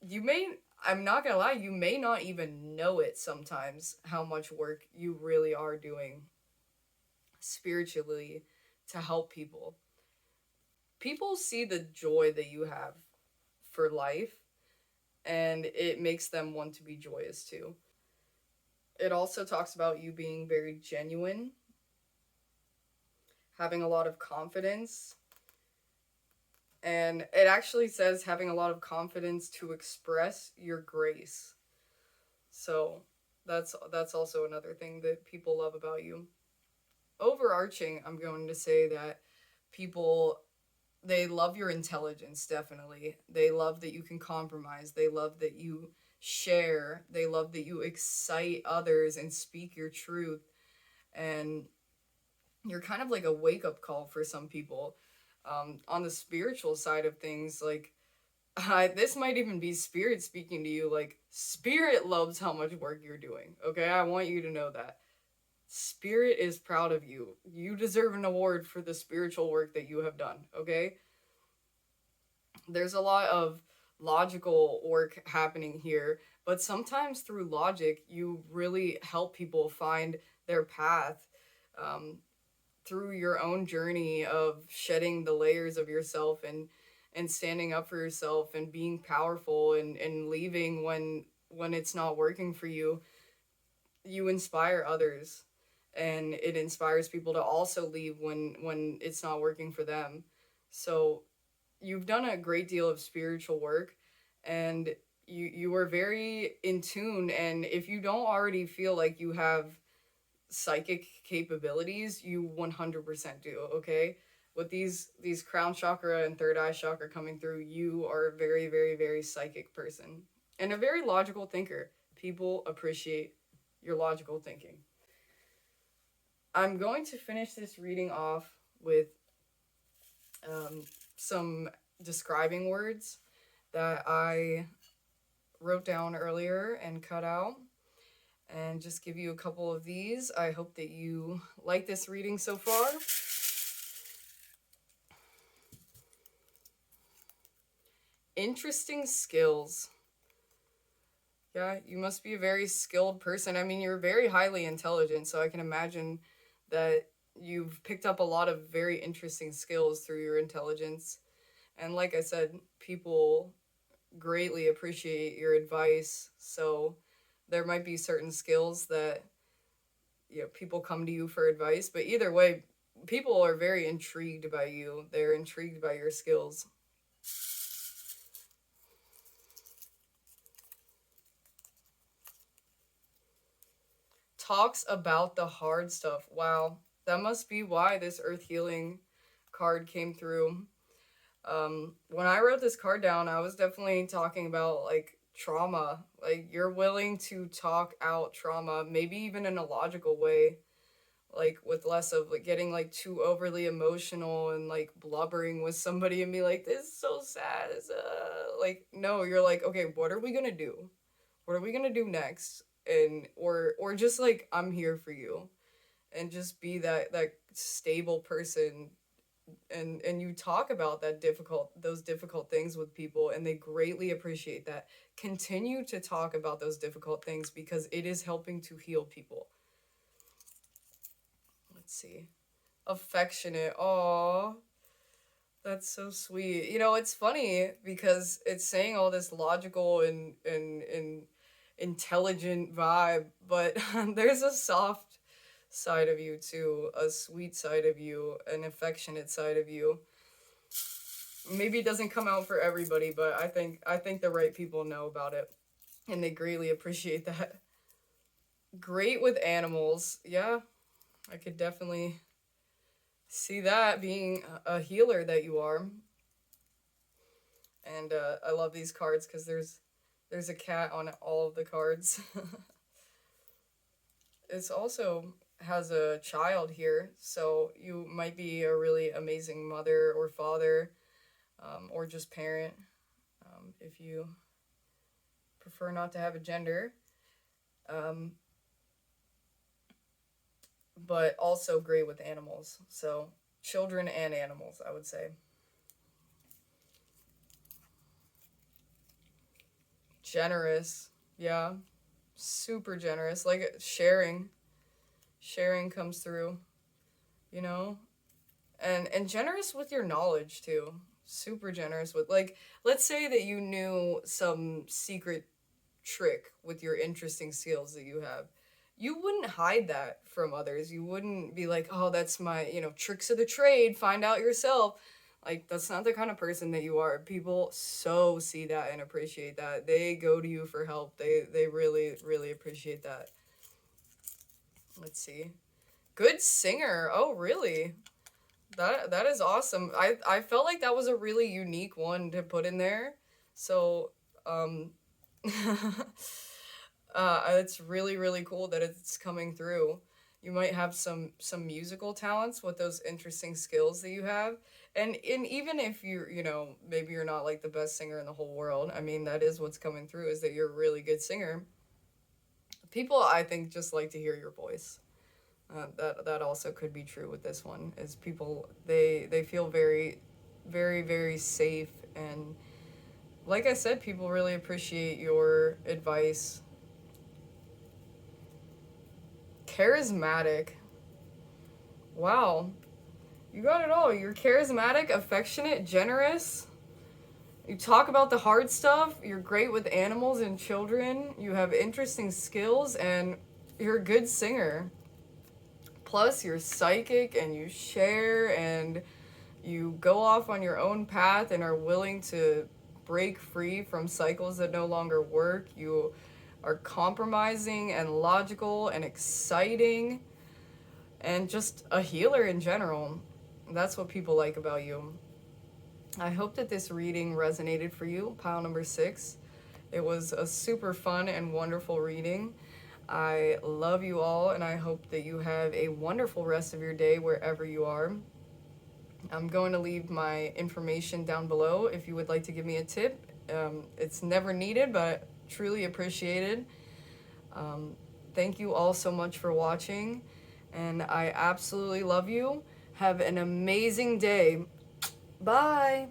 You may, I'm not gonna lie, you may not even know it sometimes how much work you really are doing spiritually to help people. People see the joy that you have for life, and it makes them want to be joyous too. It also talks about you being very genuine, having a lot of confidence, and it actually says having a lot of confidence to express your grace. So that's also another thing that people love about you. Overarching, I'm going to say that people, they love your intelligence, definitely. They love that you can compromise. They love that you share. They love that you excite others and speak your truth. And you're kind of like a wake up call for some people. On the spiritual side of things, like, this might even be spirit speaking to you. Like, spirit loves how much work you're doing. Okay, I want you to know that. Spirit is proud of you. You deserve an award for the spiritual work that you have done, okay? There's a lot of logical work happening here, but sometimes through logic, you really help people find their path um, through your own journey of shedding the layers of yourself and standing up for yourself and being powerful and leaving when it's not working for you. You inspire others, and it inspires people to also leave when it's not working for them. So you've done a great deal of spiritual work, and you are very in tune. And if you don't already feel like you have psychic capabilities, you 100% do. Okay, with these crown chakra and third eye chakra coming through, you are a very, very, very psychic person and a very logical thinker. People appreciate your logical thinking. I'm going to finish this reading off with some describing words that I wrote down earlier and cut out, and just give you a couple of these. I hope that you like this reading so far. Interesting skills. Yeah, you must be a very skilled person. I mean, you're very highly intelligent, so I can imagine that you've picked up a lot of very interesting skills through your intelligence. And like I said, people greatly appreciate your advice. So there might be certain skills that, you know, people come to you for advice, but either way, people are very intrigued by you. They're intrigued by your skills. Talks about the hard stuff. Wow, that must be why this earth healing card came through. When I wrote this card down, I was definitely talking about like trauma. Like, you're willing to talk out trauma, maybe even in a logical way, like with less of like getting like too overly emotional and like blubbering with somebody and be like, this is so sad. Like, no, you're like, okay, what are we gonna do? What are we gonna do next? And or just like, I'm here for you, and just be that stable person. And you talk about those difficult things with people, and they greatly appreciate that. Continue to talk about those difficult things, because it is helping to heal people. Let's see. Affectionate. Aw, that's so sweet. You know, it's funny because it's saying all this logical and intelligent vibe, but there's a soft side of you too, a sweet side of you, an affectionate side of you. Maybe it doesn't come out for everybody, but I think the right people know about it, and they greatly appreciate that. Great with animals. Yeah, I could definitely see that, being a healer that you are. And I love these cards because there's a cat on all of the cards. It's also has a child here, so you might be a really amazing mother or father. or just parent, if you prefer not to have a gender. Um, but also great with animals. So children and animals, I would say. Generous, yeah, super generous. Like sharing comes through, you know, and generous with your knowledge too. Super generous with, like, let's say that you knew some secret trick with your interesting skills that you have. You wouldn't hide that from others. You wouldn't be like, oh, that's my, tricks of the trade, find out yourself. Like, that's not the kind of person that you are. People so see that and appreciate that. They go to you for help. They really, really appreciate that. Let's see. Good singer. Oh, really? That is awesome. I felt like that was a really unique one to put in there. So, um, it's really, really cool that it's coming through. You might have some musical talents with those interesting skills that you have. And even if maybe you're not like the best singer in the whole world, I mean, that is what's coming through, is that you're a really good singer. People, I think, just like to hear your voice. That also could be true with this one, is people, they feel very, very, very safe, and like I said, people really appreciate your advice. Charismatic. Wow. You got it all. You're charismatic, affectionate, generous. You talk about the hard stuff. You're great with animals and children. You have interesting skills, and you're a good singer. Plus, you're psychic, and you share, and you go off on your own path and are willing to break free from cycles that no longer work. You are compromising and logical and exciting, and just a healer in general. That's what people like about you. I hope that this reading resonated for you, pile number 6. It was a super fun and wonderful reading. I love you all, and I hope that you have a wonderful rest of your day wherever you are. I'm going to leave my information down below if you would like to give me a tip. It's never needed, but truly appreciated. Thank you all so much for watching, and I absolutely love you. Have an amazing day. Bye.